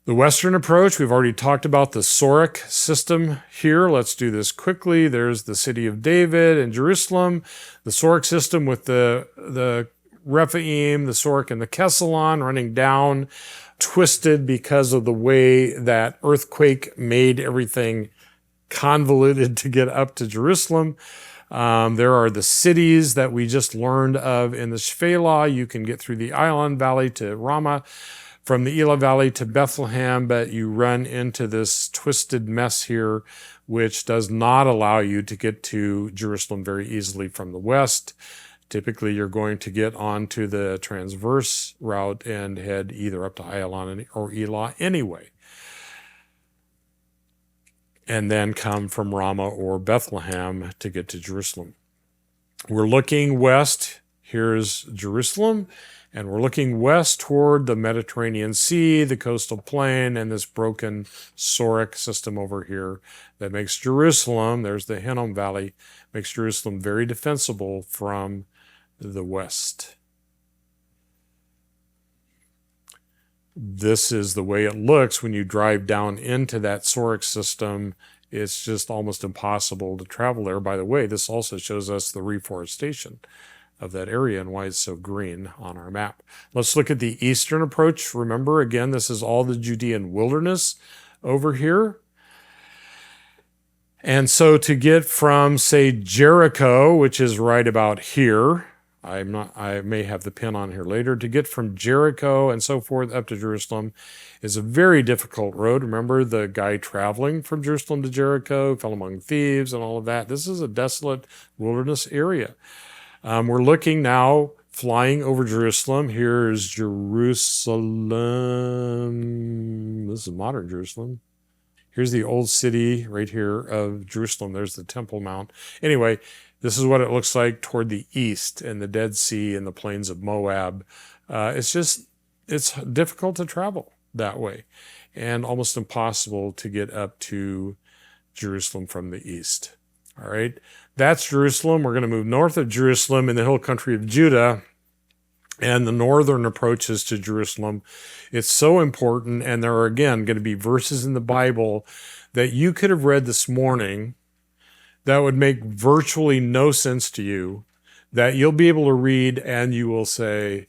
The western approach, we've already talked about the Sorek system here. Let's do this quickly. There's the city of David and Jerusalem, the Sorek system with the Rephaim, the Sorek, and the Kesalon running down, twisted because of the way that earthquake made everything convoluted to get up to Jerusalem. There are the cities that we just learned of in the Shephelah. You can get through the Ilon Valley to Ramah, from the Elah Valley to Bethlehem, but you run into this twisted mess here, which does not allow you to get to Jerusalem very easily from the west. Typically, you're going to get onto the transverse route and head either up to Ilon or Elah anyway, and then come from Ramah or Bethlehem to get to Jerusalem. We're looking west. Here's Jerusalem. And we're looking west toward the Mediterranean Sea, the coastal plain, and this broken Sorek system over here that makes Jerusalem, there's the Hinnom Valley, makes Jerusalem very defensible from the west. This is the way it looks when you drive down into that Sorek system. It's just almost impossible to travel there. By the way, this also shows us the reforestation of that area and why it's so green on our map. Let's look at the eastern approach. Remember, again, this is all the Judean wilderness over here. And so to get from, say, Jericho, which is right about here, I may have the pin on here later, to get from Jericho and so forth up to Jerusalem is a very difficult road. Remember the guy traveling from Jerusalem to Jericho, fell among thieves and all of that. This is a desolate wilderness area. We're looking now, flying over Jerusalem. Here's Jerusalem. This is modern Jerusalem. Here's the old city right here of Jerusalem. There's the Temple Mount. Anyway, this is what it looks like toward the east and the Dead Sea and the plains of Moab. It's difficult to travel that way and almost impossible to get up to Jerusalem from the east. All right, that's Jerusalem. We're going to move north of Jerusalem in the hill country of Judah and the northern approaches to Jerusalem. It's so important, and there are, again, going to be verses in the Bible that you could have read this morning that would make virtually no sense to you, that you'll be able to read and you will say,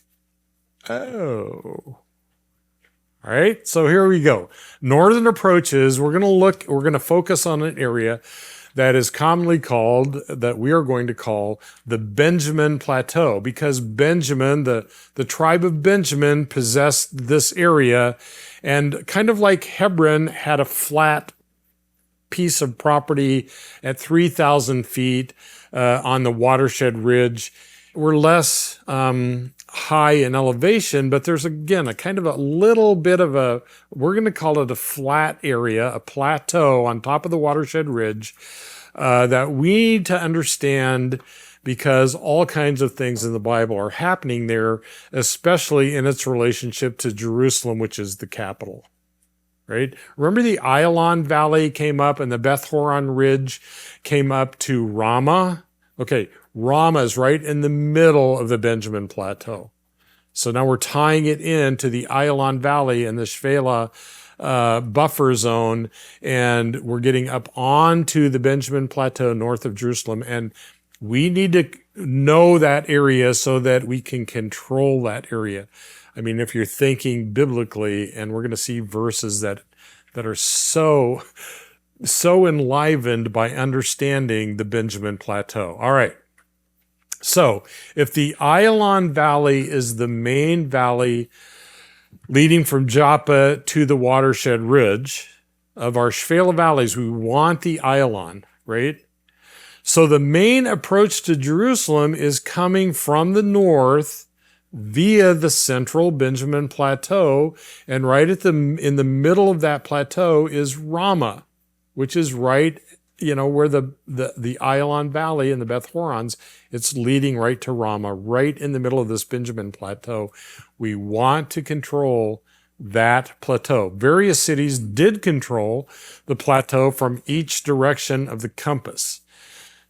oh. All right, so here we go. Northern approaches, we're going to focus on an area that is commonly called, that we are going to call the Benjamin Plateau, because Benjamin, the tribe of Benjamin, possessed this area, and kind of like Hebron had a flat piece of property at 3,000 feet on the Watershed Ridge. We're less high in elevation, but there's again a kind of a little bit of a, we're going to call it a flat area, a plateau on top of the Watershed Ridge that we need to understand, because all kinds of things in the Bible are happening there, especially in its relationship to Jerusalem, which is the capital. Right? Remember the Ayalon Valley came up and the Beth Horon Ridge came up to Ramah? Okay, Ramah is right in the middle of the Benjamin Plateau. So now we're tying it into the Ayalon Valley and the Shvela buffer zone, and we're getting up onto the Benjamin Plateau north of Jerusalem, and we need to know that area so that we can control that area. I mean, if you're thinking biblically, and we're going to see verses that are so enlivened by understanding the Benjamin Plateau. All right. So if the Ayalon Valley is the main valley leading from Joppa to the Watershed Ridge of our Shvela valleys, we want the Ayalon, right? So the main approach to Jerusalem is coming from the north via the central Benjamin Plateau, and right in the middle of that plateau is Ramah, which is right, where the Ayalon Valley and the Beth Horons, it's leading right to Ramah, right in the middle of this Benjamin Plateau. We want to control that plateau. Various cities did control the plateau from each direction of the compass.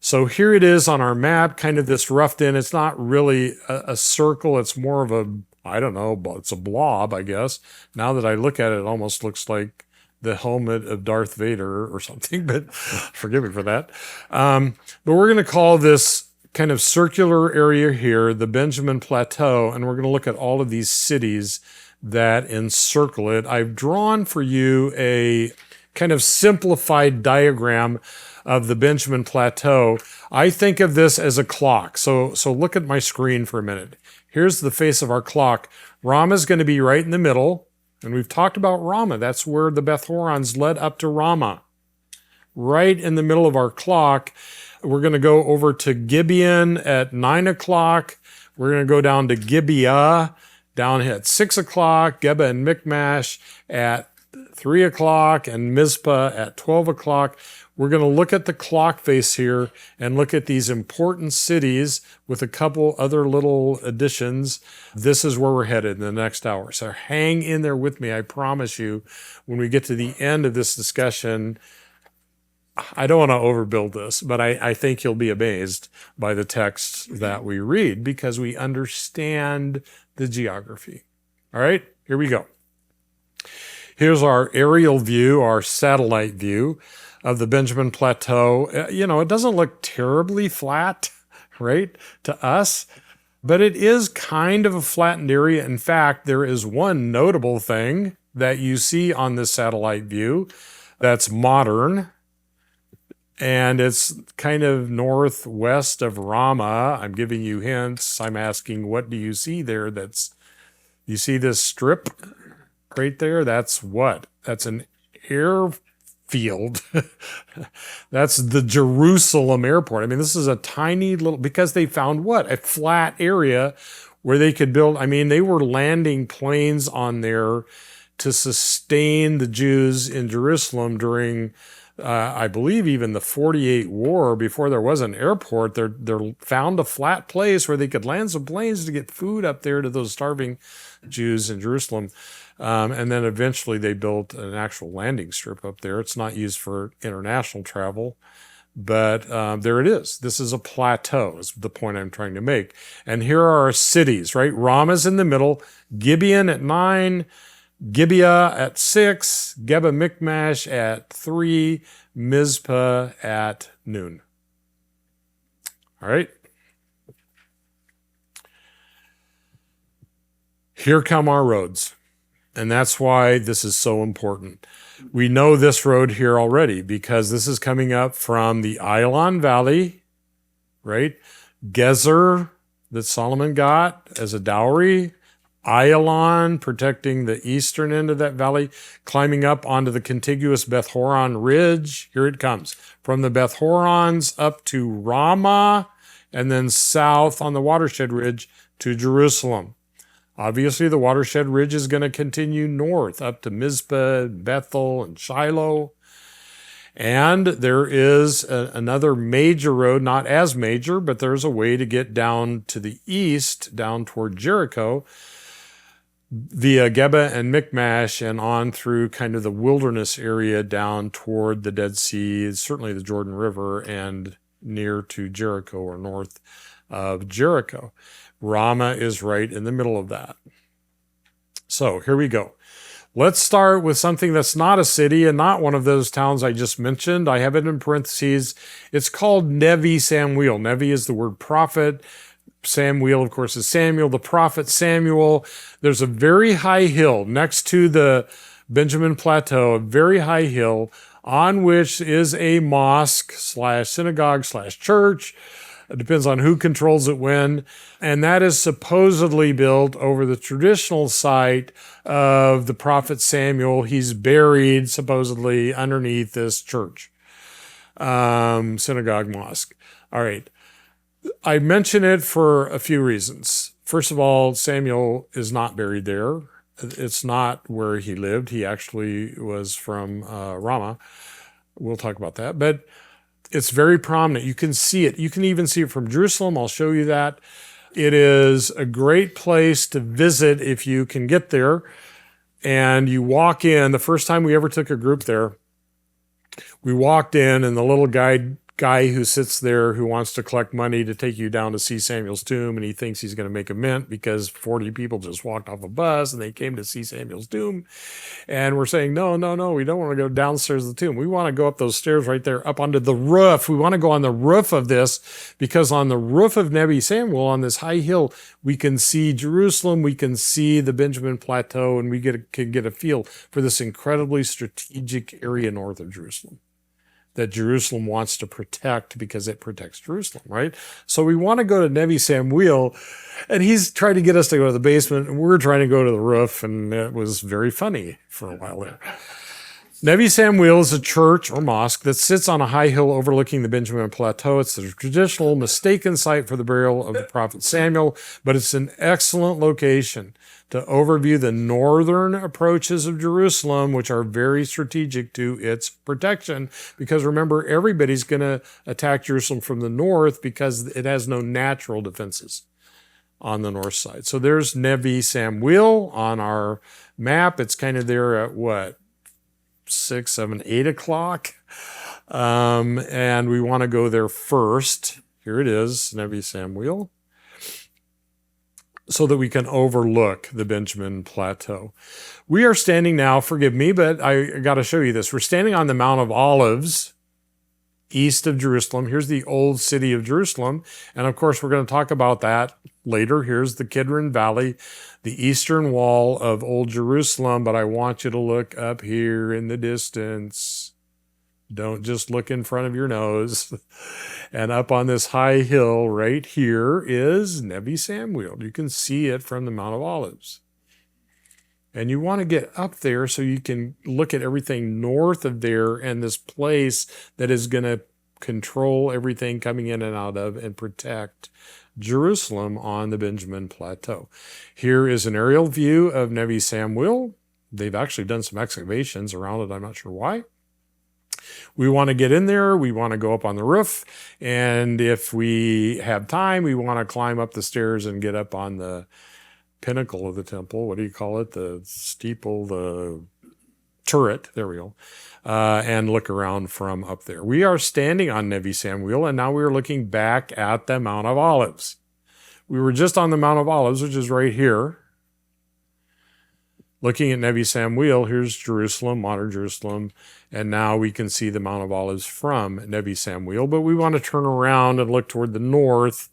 So here it is on our map, kind of this roughed in. It's not really a circle. It's more of a, I don't know, it's a blob, I guess. Now that I look at it, it almost looks like the helmet of Darth Vader or something, but forgive me for that. But we're going to call this kind of circular area here the Benjamin Plateau, and we're going to look at all of these cities that encircle it. I've drawn for you a kind of simplified diagram of the Benjamin Plateau. I think of this as a clock. So look at my screen for a minute. Here's the face of our clock. Ramah is going to be right in the middle. And we've talked about Ramah. That's where the Beth Horons led up to Ramah. Right in the middle of our clock. We're going to go over to Gibeon at 9 o'clock. We're going to go down to Gibeah down at 6 o'clock. Geba and Michmash at 3 o'clock, and Mizpah at 12 o'clock. We're going to look at the clock face here and look at these important cities with a couple other little additions. This is where we're headed in the next hour. So hang in there with me. I promise you, when we get to the end of this discussion, I don't want to overbuild this, but I think you'll be amazed by the texts that we read because we understand the geography. All right, here we go. Here's our aerial view, our satellite view of the Benjamin Plateau. It doesn't look terribly flat, right, to us, but it is kind of a flattened area. In fact, there is one notable thing that you see on this satellite view that's modern, and it's kind of northwest of Ramah. I'm giving you hints. I'm asking, what do you see there? You see this strip right there? That's what? That's an airfield. That's the Jerusalem airport. I mean, this is a tiny little, because they found what? A flat area where they could build. I mean, they were landing planes on there to sustain the Jews in Jerusalem during, I believe, even the 48 war, before there was an airport. They found a flat place where they could land some planes to get food up there to those starving Jews in Jerusalem. And then eventually they built an actual landing strip up there. It's not used for international travel, but there it is. This is a plateau, is the point I'm trying to make. And here are our cities, right? Ramah's in the middle, Gibeon at 9, Gibeah at 6, Geba Michmash at 3, Mizpah at noon. All right. Here come our roads. And that's why this is so important. We know this road here already because this is coming up from the Ayalon Valley, right? Gezer that Solomon got as a dowry. Ayalon protecting the eastern end of that valley, climbing up onto the contiguous Beth Horon Ridge. Here it comes. From the Beth Horons up to Ramah, and then south on the Watershed Ridge to Jerusalem. Obviously, the Watershed Ridge is going to continue north up to Mizpah, Bethel, and Shiloh. And there is another major road, not as major, but there's a way to get down to the east, down toward Jericho, via Geba and Michmash, and on through kind of the wilderness area down toward the Dead Sea, certainly the Jordan River, and near to Jericho or north of Jericho. Ramah is right in the middle of that. So here we go. Let's start with something that's not a city and not one of those towns I just mentioned. I have it in parentheses. It's called Nebi Samwil. Nebi is the word prophet. Samwil, of course, is Samuel, the prophet Samuel. There's a very high hill next to the Benjamin Plateau, a very high hill on which is a mosque / synagogue / church. It depends on who controls it when. And that is supposedly built over the traditional site of the prophet Samuel. He's buried supposedly underneath this church, synagogue, mosque. All right. I mention it for a few reasons. First of all, Samuel is not buried there. It's not where he lived. He actually was from Ramah. We'll talk about that. But it's very prominent. You can see it. You can even see it from Jerusalem. I'll show you that. It is a great place to visit if you can get there. And you walk in. The first time we ever took a group there, we walked in, and the little guy who sits there who wants to collect money to take you down to see Samuel's tomb, and he thinks he's going to make a mint because 40 people just walked off a bus and they came to see Samuel's tomb. And we're saying, no, we don't want to go downstairs of the tomb. We want to go up those stairs right there, up onto the roof. We want to go on the roof of this, because on the roof of Nebi Samwil, on this high hill, we can see Jerusalem, we can see the Benjamin Plateau, and we can get a feel for this incredibly strategic area north of Jerusalem that Jerusalem wants to protect because it protects Jerusalem, right? So we want to go to Nebi Samwil, and he's trying to get us to go to the basement, and we're trying to go to the roof, and it was very funny for a while there. Nebi Samwil is a church or mosque that sits on a high hill overlooking the Benjamin Plateau. It's the traditional mistaken site for the burial of the prophet Samuel, but it's an excellent location to overview the northern approaches of Jerusalem, which are very strategic to its protection. Because remember, everybody's going to attack Jerusalem from the north because it has no natural defenses on the north side. So there's Nebi Samwil on our map. It's kind of there at what? 6, 7, 8 o'clock. And we want to go there first. Here it is, Nebi Samwil, so that we can overlook the Benjamin Plateau. We are standing now, forgive me, but I got to show you this. We're standing on the Mount of Olives, east of Jerusalem. Here's the old city of Jerusalem. And of course, we're going to talk about that later. Here's the Kidron Valley, the eastern wall of Old Jerusalem. But I want you to look up here in the distance. Don't just look in front of your nose. And up on this high hill right here is Nebi Samwil. You can see it from the Mount of Olives. And you want to get up there so you can look at everything north of there and this place that is going to control everything coming in and out of and protect Jerusalem on the Benjamin Plateau. Here is an aerial view of Nebi Samwil. They've actually done some excavations around it. I'm not sure why. We want to get in there. We want to go up on the roof. And if we have time, we want to climb up the stairs and get up on the pinnacle of the temple. What do you call it? The steeple, the turret. There we go. And look around from up there. We are standing on Nebi Samwil, and now we are looking back at the Mount of Olives. We were just on the Mount of Olives, which is right here. Looking at Nebi Samwil, here's Jerusalem, modern Jerusalem, and now we can see the Mount of Olives from Nebi Samwil. But we want to turn around and look toward the north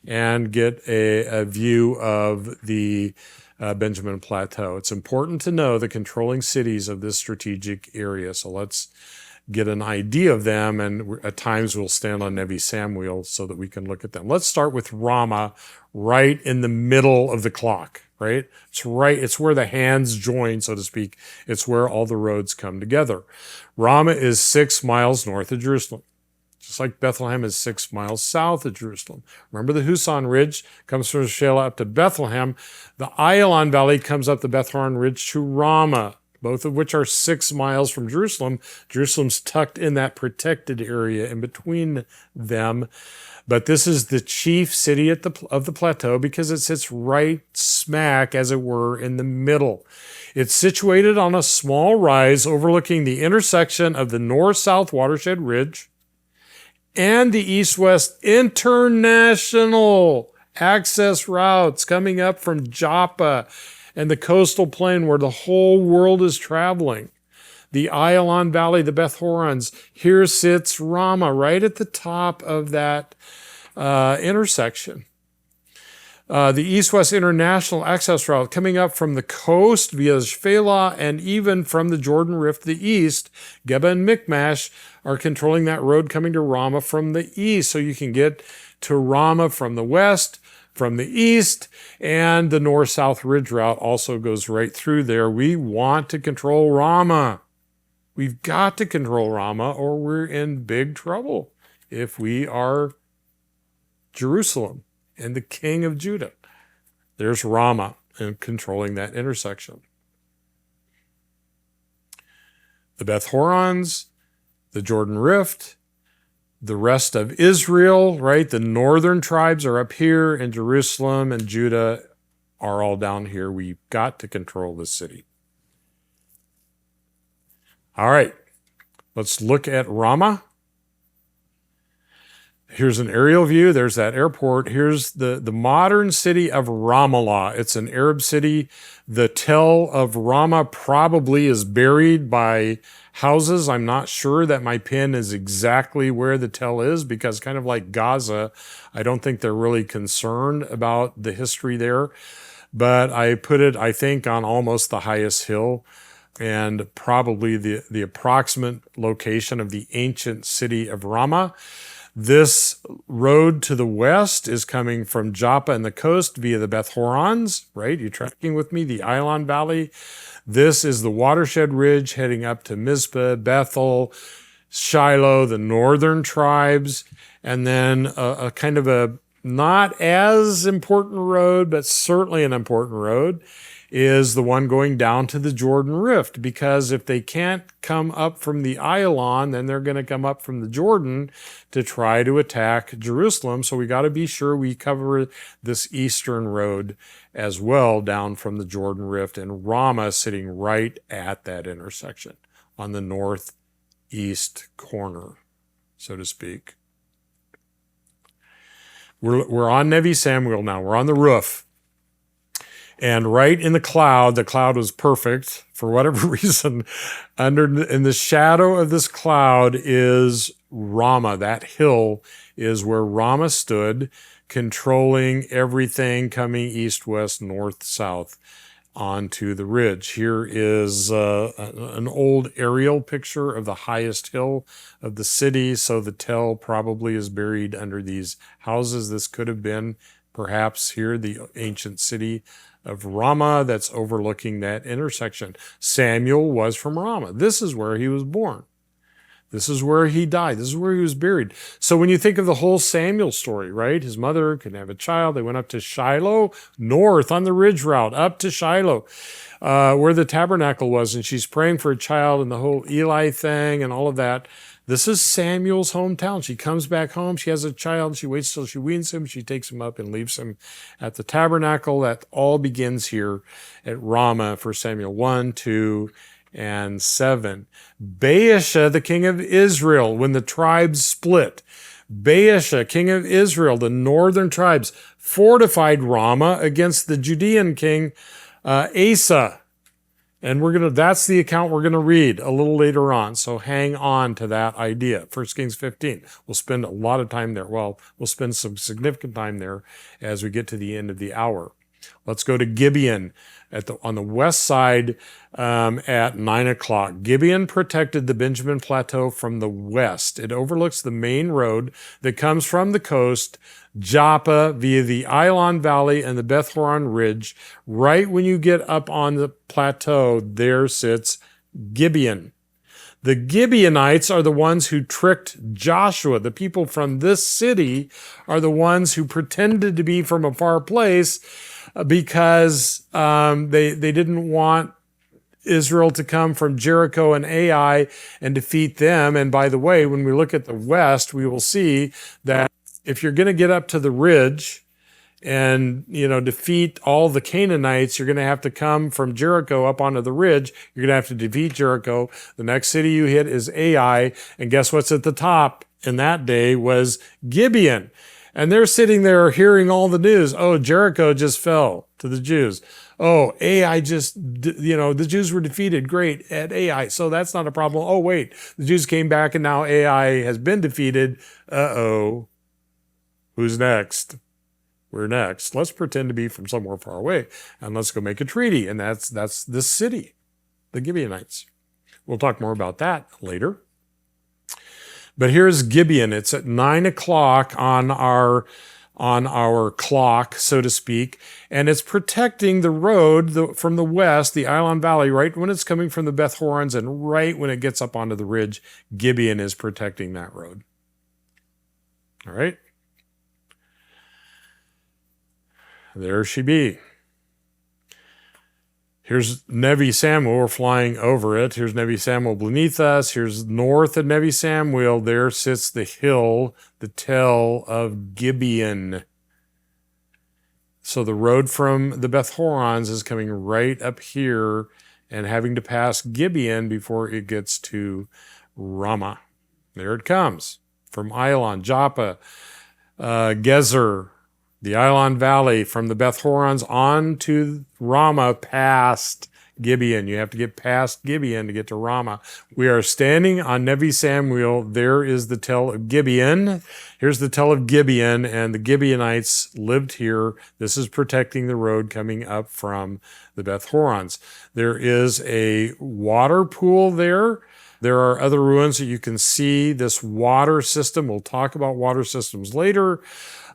and get a view of the Benjamin Plateau. It's important to know the controlling cities of this strategic area. So let's get an idea of them, and at times we'll stand on Nebi Samwil so that we can look at them. Let's start with Ramah, right in the middle of the clock, right? It's where the hands join, so to speak. It's where all the roads come together. Ramah is 6 miles north of Jerusalem. just like Bethlehem is 6 miles south of Jerusalem. Remember, the Husan Ridge comes from Shelah up to Bethlehem. The Ayalon Valley comes up the Beth-horon Ridge to Ramah, both of which are 6 miles from Jerusalem. Jerusalem's tucked in that protected area in between them. But this is the chief city of the plateau because it sits right smack, as it were, in the middle. It's situated on a small rise overlooking the intersection of the north-south Watershed Ridge and the east-west international access routes coming up from Joppa and the coastal plain where the whole world is traveling. The Ayalon Valley, the Beth-horons, here sits Ramah right at the top of that intersection. The east-west international access route coming up from the coast via Shephelah and even from the Jordan Rift to the east, Geba and Michmash are controlling that road coming to Ramah from the east. So you can get to Ramah from the west, from the east, and the north-south ridge route also goes right through there. We want to control Ramah. We've got to control Ramah or we're in big trouble if we are Jerusalem and the king of Judah. There's Ramah and controlling that intersection. The Beth-horons, the Jordan Rift, the rest of Israel, right? The northern tribes are up here, and Jerusalem and Judah are all down here. We've got to control this city. All right, let's look at Ramah. Here's an aerial view. There's that airport. Here's the modern city of Ramallah. It's an Arab city. The Tell of Ramah probably is buried by houses. I'm not sure that my pin is exactly where the Tell is because kind of like Gaza, I don't think they're really concerned about the history there. But I put it, I think, on almost the highest hill and probably the approximate location of the ancient city of Ramah. This road to the west is coming from Joppa and the coast via the Beth-horons, right? You're tracking with me, the Ayalon Valley. This is the Watershed Ridge heading up to Mizpah, Bethel, Shiloh, the northern tribes, and then a kind of a not as important road, but certainly an important road, is the one going down to the Jordan Rift, because if they can't come up from the Ayalon, then they're going to come up from the Jordan to try to attack Jerusalem. So we got to be sure we cover this eastern road as well down from the Jordan Rift, and Ramah sitting right at that intersection on the northeast corner, so to speak. We're on Nebi Samwil now. We're on the roof. And right in the cloud was perfect for whatever reason. In the shadow of this cloud is Ramah. That hill is where Ramah stood, controlling everything coming east, west, north, south onto the ridge. Here is an old aerial picture of the highest hill of the city. So the Tell probably is buried under these houses. This could have been perhaps here the ancient city of Ramah that's overlooking that intersection. Samuel was from Ramah. This is where he was born. This is where he died. This is where he was buried. So when you think of the whole Samuel story, right? His mother couldn't have a child. They went up to Shiloh, north on the ridge route, up to Shiloh, where the tabernacle was. And she's praying for a child and the whole Eli thing and all of that. This is Samuel's hometown. She comes back home. She has a child. She waits till she weans him. She takes him up and leaves him at the tabernacle. That all begins here at Ramah for Samuel 1, 2, and 7. Baasha, the king of Israel, when the tribes split. Baasha, king of Israel, the northern tribes, fortified Ramah against the Judean king Asa. And that's the account we're going to read a little later on. So hang on to that idea. 1 Kings 15. We'll spend a lot of time there. Well, we'll spend some significant time there as we get to the end of the hour. Let's go to Gibeon on the west side at 9 o'clock. Gibeon protected the Benjamin Plateau from the west. It overlooks the main road that comes from the coast, Joppa, via the Ayalon Valley and the Beth-horon Ridge. Right when you get up on the plateau, there sits Gibeon. The Gibeonites are the ones who tricked Joshua. The people from this city are the ones who pretended to be from a far place because they didn't want Israel to come from Jericho and Ai and defeat them. And by the way, when we look at the west, we will see that if you're going to get up to the ridge and, defeat all the Canaanites, you're going to have to come from Jericho up onto the ridge. You're going to have to defeat Jericho. The next city you hit is Ai. And guess what's at the top in that day was Gibeon. And they're sitting there hearing all the news. Oh, Jericho just fell to the Jews. Oh, Ai the Jews were defeated. Great, at Ai. So that's not a problem. Oh, wait, the Jews came back and now Ai has been defeated. Uh-oh. Who's next? We're next. Let's pretend to be from somewhere far away and let's go make a treaty. And that's this city, the Gibeonites. We'll talk more about that later. But here's Gibeon. It's at 9 o'clock on our clock, so to speak, and it's protecting the road from the west, the Island Valley, right when it's coming from the Beth Horons, and right when it gets up onto the ridge, Gibeon is protecting that road. All right? There she be. Here's Nebi Samwil. We're flying over it. Here's Nebi Samwil beneath us. Here's north of Nebi Samwil. There sits the hill, the tell of Gibeon. So the road from the Beth Horons is coming right up here and having to pass Gibeon before it gets to Ramah. There it comes. From Ilon, Joppa, Gezer, the Island Valley, from the Beth Horons on to Ramah, past Gibeon. You have to get past Gibeon to get to Ramah. We are standing on Nebi Samwil. There is the tell of Gibeon. Here's the tell of Gibeon, and the Gibeonites lived here. This is protecting the road coming up from the Beth Horons. There is a water pool there. There are other ruins that you can see. This water system, we'll talk about water systems later.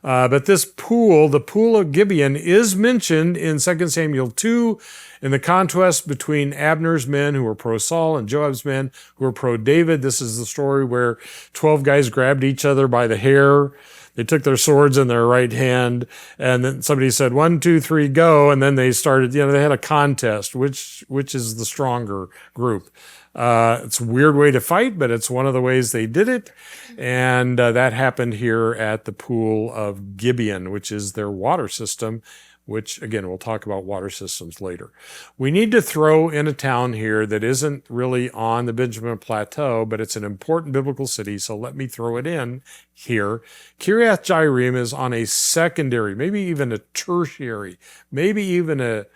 But this pool, the pool of Gibeon, is mentioned in 2 Samuel 2 in the contest between Abner's men who were pro-Saul and Joab's men who were pro-David. This is the story where 12 guys grabbed each other by the hair. They took their swords in their right hand, and then somebody said, 1, 2, 3, go. And then they started, they had a contest, which is the stronger group. It's a weird way to fight, but it's one of the ways they did it. And that happened here at the pool of Gibeon, which is their water system, which, again, we'll talk about water systems later. We need to throw in a town here that isn't really on the Benjamin Plateau, but it's an important biblical city, so let me throw it in here. Kiriath-jearim is on a secondary, maybe even a tertiary, maybe even a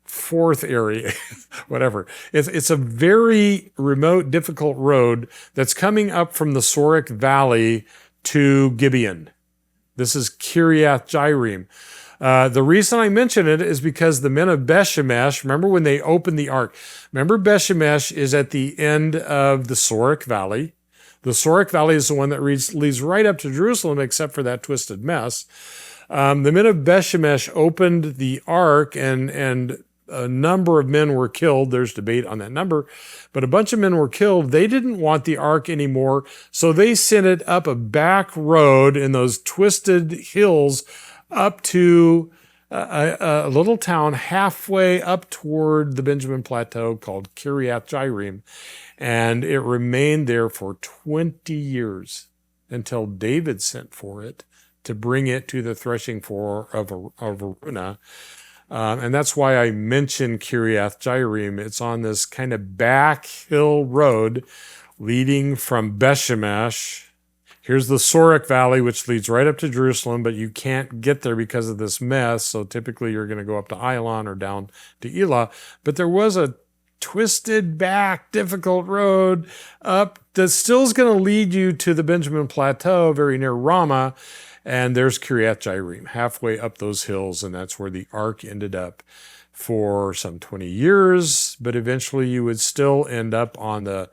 fourth area, whatever. It's a very remote, difficult road that's coming up from the Sorek Valley to Gibeon. This is Kiriath-jearim. The reason I mention it is because the men of Bethshemesh, remember when they opened the ark? Remember, Bethshemesh is at the end of the Sorek Valley. The Sorek Valley is the one that leads right up to Jerusalem, except for that twisted mess. The men of Bethshemesh opened the ark, and a number of men were killed. There's debate on that number, but a bunch of men were killed. They didn't want the ark anymore, so they sent it up a back road in those twisted hills up to a little town halfway up toward the Benjamin Plateau called Kiriath-jearim, and it remained there for 20 years until David sent for it to bring it to the threshing floor of Araunah. And that's why I mentioned Kiriath-jearim. It's on this kind of back hill road leading from Bethshemesh. Here's the Sorek Valley, which leads right up to Jerusalem, but you can't get there because of this mess. So typically you're going to go up to Ilon or down to Elah. But there was a twisted back, difficult road up that still is going to lead you to the Benjamin Plateau, very near Ramah. And there's Kiriath-jearim, halfway up those hills, and that's where the ark ended up for some 20 years. But eventually you would still end up on the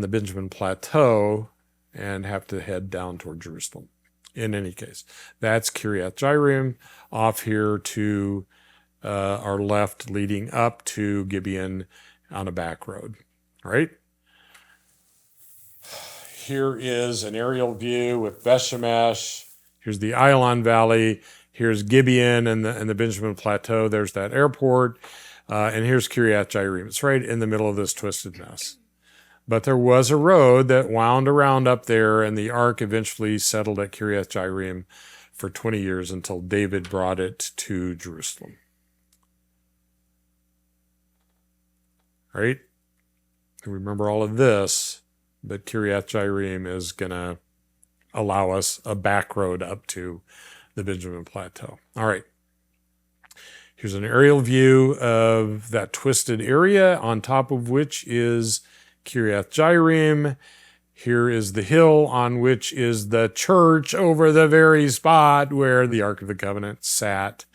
Benjamin Plateau and have to head down toward Jerusalem. In any case, that's Kiriath-jearim off here to our left, leading up to Gibeon on a back road. All right? Here is an aerial view with Beth-Shemesh. Here's the Ayalon Valley. Here's Gibeon and the Benjamin Plateau. There's that airport. And here's Kiriath-jearim. It's right in the middle of this twisted mess. But there was a road that wound around up there, and the ark eventually settled at Kiriath-jearim for 20 years until David brought it to Jerusalem. Right? Remember all of this, but Kiriath-jearim is going to allow us a back road up to the Benjamin Plateau. All right. Here's an aerial view of that twisted area, on top of which is Kiriath-jearim. Here is the hill on which is the church over the very spot where the Ark of the Covenant sat.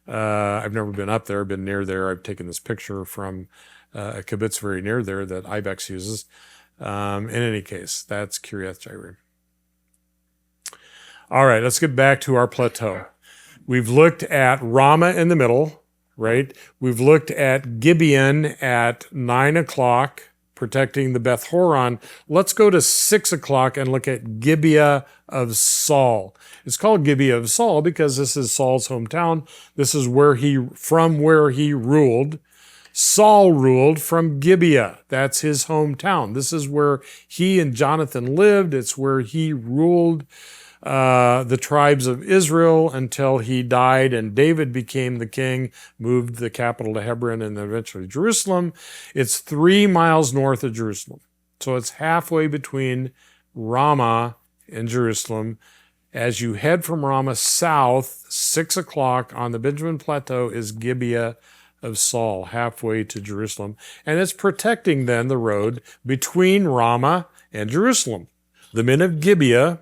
I've never been up there, been near there. I've taken this picture from a kibbutz very near there that Ibex uses. In any case, that's Kiriath-jearim. All right, let's get back to our plateau. We've looked at Ramah in the middle, right? We've looked at Gibeon at 9 o'clock, protecting the Beth Horon. Let's go to 6 o'clock and look at Gibeah of Saul. It's called Gibeah of Saul because this is Saul's hometown. This is where he ruled. Saul ruled from Gibeah. That's his hometown. This is where he and Jonathan lived. It's where he ruled the tribes of Israel until he died and David became the king, moved the capital to Hebron and then eventually Jerusalem. It's 3 miles north of Jerusalem. So it's halfway between Ramah and Jerusalem. As you head from Ramah south, 6 o'clock on the Benjamin Plateau is Gibeah of Saul, halfway to Jerusalem. And it's protecting then the road between Ramah and Jerusalem. The men of Gibeah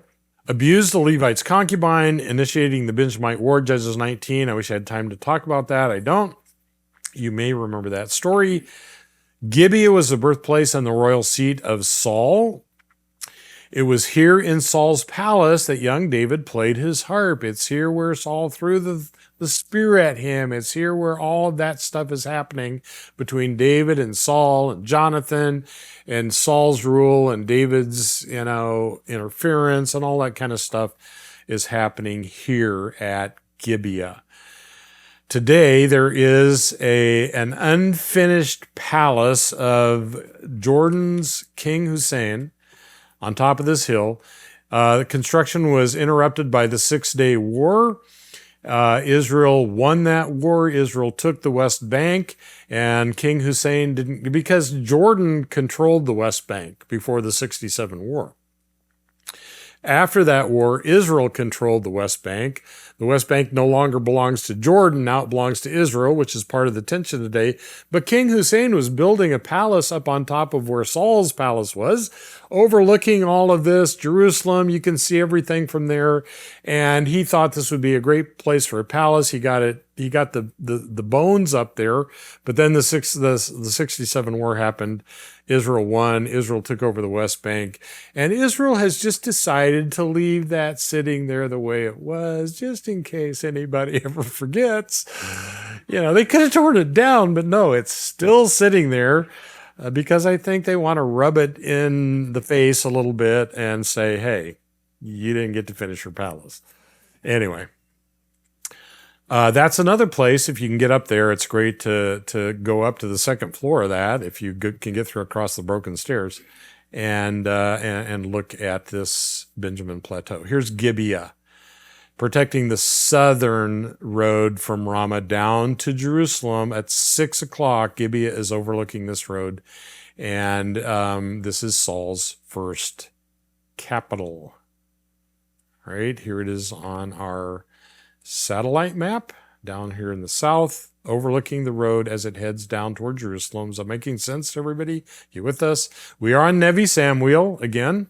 abused the Levite's concubine, initiating the Benjamite War, Judges 19. I wish I had time to talk about that. I don't. You may remember that story. Gibeah was the birthplace and the royal seat of Saul. It was here in Saul's palace that young David played his harp. It's here where Saul threw the spear at him. It's here where all of that stuff is happening between David and Saul and Jonathan and Saul's rule and David's, interference and all that kind of stuff is happening here at Gibeah. Today, there is an unfinished palace of Jordan's King Hussein on top of this hill. The construction was interrupted by the 6-day war. Israel won that war. Israel took the West Bank, and King Hussein didn't, because Jordan controlled the West Bank before the 67 war. After that war, Israel controlled the West Bank. The West Bank no longer belongs to Jordan. Now it belongs to Israel, which is part of the tension today. But King Hussein was building a palace up on top of where Saul's palace was, overlooking all of this. Jerusalem, you can see everything from there. And he thought this would be a great place for a palace. He got the bones up there. But then the 67 war happened. Israel won. Israel took over the West Bank. And Israel has just decided to leave that sitting there the way it was, just in case anybody ever forgets. They could have torn it down, but no, it's still sitting there because I think they want to rub it in the face a little bit and say, hey, you didn't get to finish your palace. Anyway. That's another place. If you can get up there, it's great to go up to the second floor of that. If you can get through across the broken stairs, and look at this Benjamin Plateau. Here's Gibeah, protecting the southern road from Ramah down to Jerusalem. At 6 o'clock, Gibeah is overlooking this road, and this is Saul's first capital. Right here it is on our satellite map down here in the south, overlooking the road as it heads down toward Jerusalem. Is that making sense to everybody? You with us? We are on Nebi Samwil again.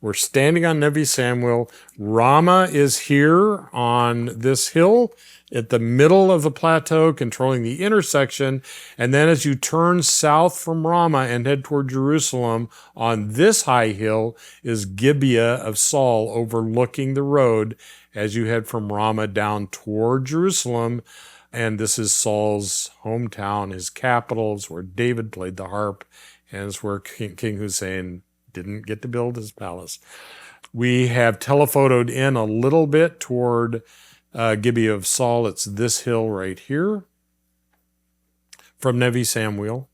We're standing on Nebi Samwil. Ramah is here on this hill at the middle of the plateau, controlling the intersection. And then as you turn south from Ramah and head toward Jerusalem, on this high hill is Gibeah of Saul, overlooking the road as you head from Ramah down toward Jerusalem. And this is Saul's hometown, his capital. It's where David played the harp, and it's where King Hussein Didn't get to build his palace. We have telephotoed in a little bit toward Gibeah of Saul. It's this hill right here from Nebi Samwil.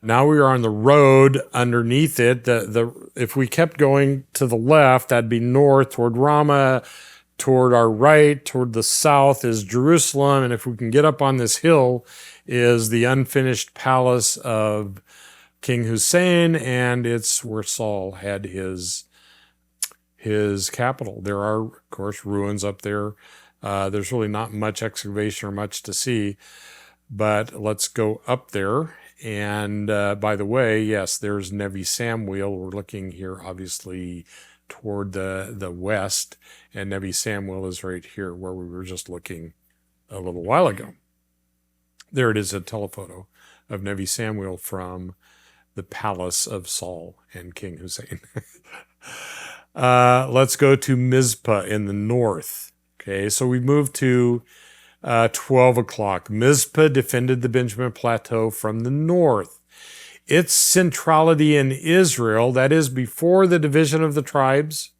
Now we are on the road underneath it. If we kept going to the left, that'd be north toward Ramah. Toward our right, toward the south, is Jerusalem. And if we can get up on this hill, is the unfinished palace of King Hussein, and it's where Saul had his capital. There are, of course, ruins up there. There's really not much excavation or much to see, but let's go up there. And by the way, yes, there's Nebi Samwil. We're looking here, obviously, toward the west, and Nebi Samwil is right here where we were just looking a little while ago. There it is, a telephoto of Nebi Samwil from the palace of Saul and King Hussein. Let's go to Mizpah in the north. Okay, so we moved to 12 o'clock. Mizpah defended the Benjamin Plateau from the north. Its centrality in Israel, that is before the division of the tribes.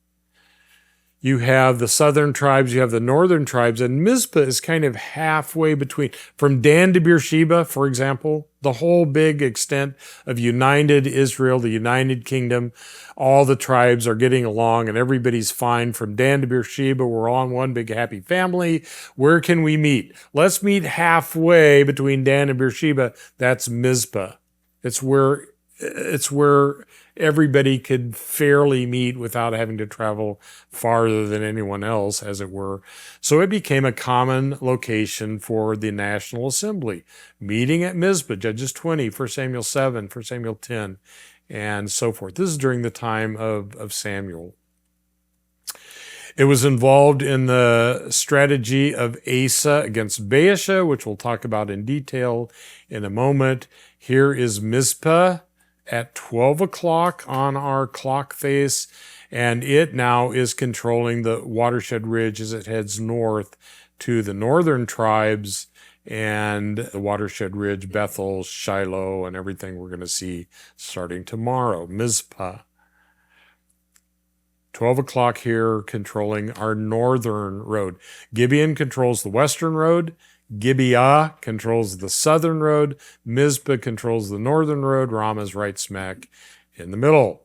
You have the southern tribes, you have the northern tribes, and Mizpah is kind of halfway between. From Dan to Beersheba, for example, the whole big extent of united Israel, the united kingdom, all the tribes are getting along and everybody's fine. From Dan to Beersheba, we're all one big happy family. Where can we meet? Let's meet halfway between Dan and Beersheba. That's Mizpah. It's where everybody could fairly meet without having to travel farther than anyone else, as it were. So it became a common location for the National Assembly, meeting at Mizpah, Judges 20, 1 Samuel 7, 1 Samuel 10, and so forth. This is during the time of Samuel. It was involved in the strategy of Asa against Baasha, which we'll talk about in detail in a moment. Here is Mizpah at 12 o'clock on our clock face, and it now is controlling the Watershed Ridge as it heads north to the northern tribes and the Watershed Ridge, Bethel, Shiloh, and everything we're going to see starting tomorrow. Mizpah. 12 o'clock here, controlling our northern road. Gibeon controls the western road. Gibeah controls the southern road. Mizpah controls the northern road. Ramah's right smack in the middle.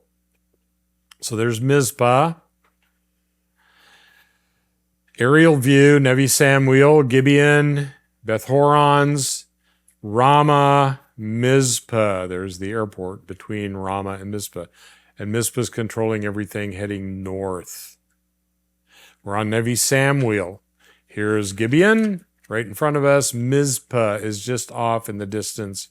So there's Mizpah. Aerial view, Nebi Samwil, Gibeon, Beth Horon's, Ramah, Mizpah. There's the airport between Ramah and Mizpah. And Mizpah's controlling everything heading north. We're on Nebi Samwil. Here's Gibeon right in front of us. Mizpah is just off in the distance.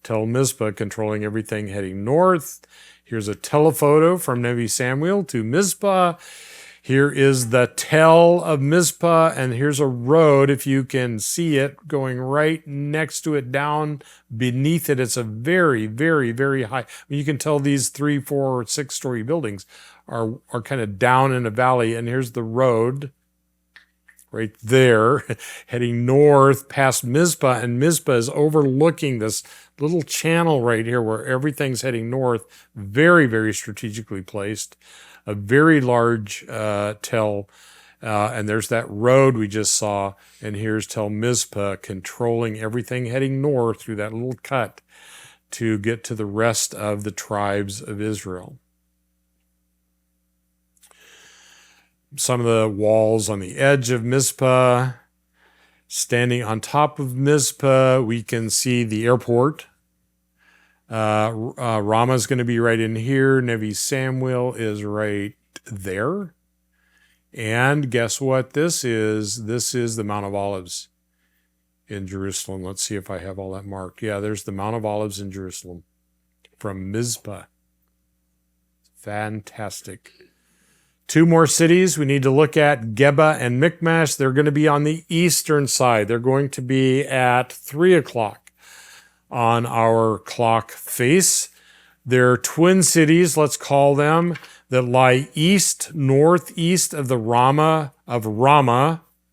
Tel Mizpah controlling everything heading north. Here's a telephoto from Nebi Samwil to Mizpah. Here is the Tel of Mizpah, and here's a road, if you can see it, going right next to it, down beneath it. It's a very, very, very high. You can tell these 3, 4, 6-story buildings are kind of down in a valley, and here's the road right there, heading north past Mizpah, and Mizpah is overlooking this little channel right here where everything's heading north, very, very strategically placed. A very large Tel, and there's that road we just saw, and here's Tel Mizpah controlling everything heading north through that little cut to get to the rest of the tribes of Israel. Some of the walls on the edge of Mizpah. Standing on top of Mizpah, we can see the airport. Ramah is going to be right in here. Nebi Samwil is right there. And guess what this is? This is the Mount of Olives in Jerusalem. Let's see if I have all that marked. Yeah, there's the Mount of Olives in Jerusalem from Mizpah. Fantastic. 2 more cities we need to look at, Geba and Michmash. They're going to be on the eastern side. They're going to be at 3 o'clock. On our clock face. They're twin cities, let's call them, that lie northeast of the Ramah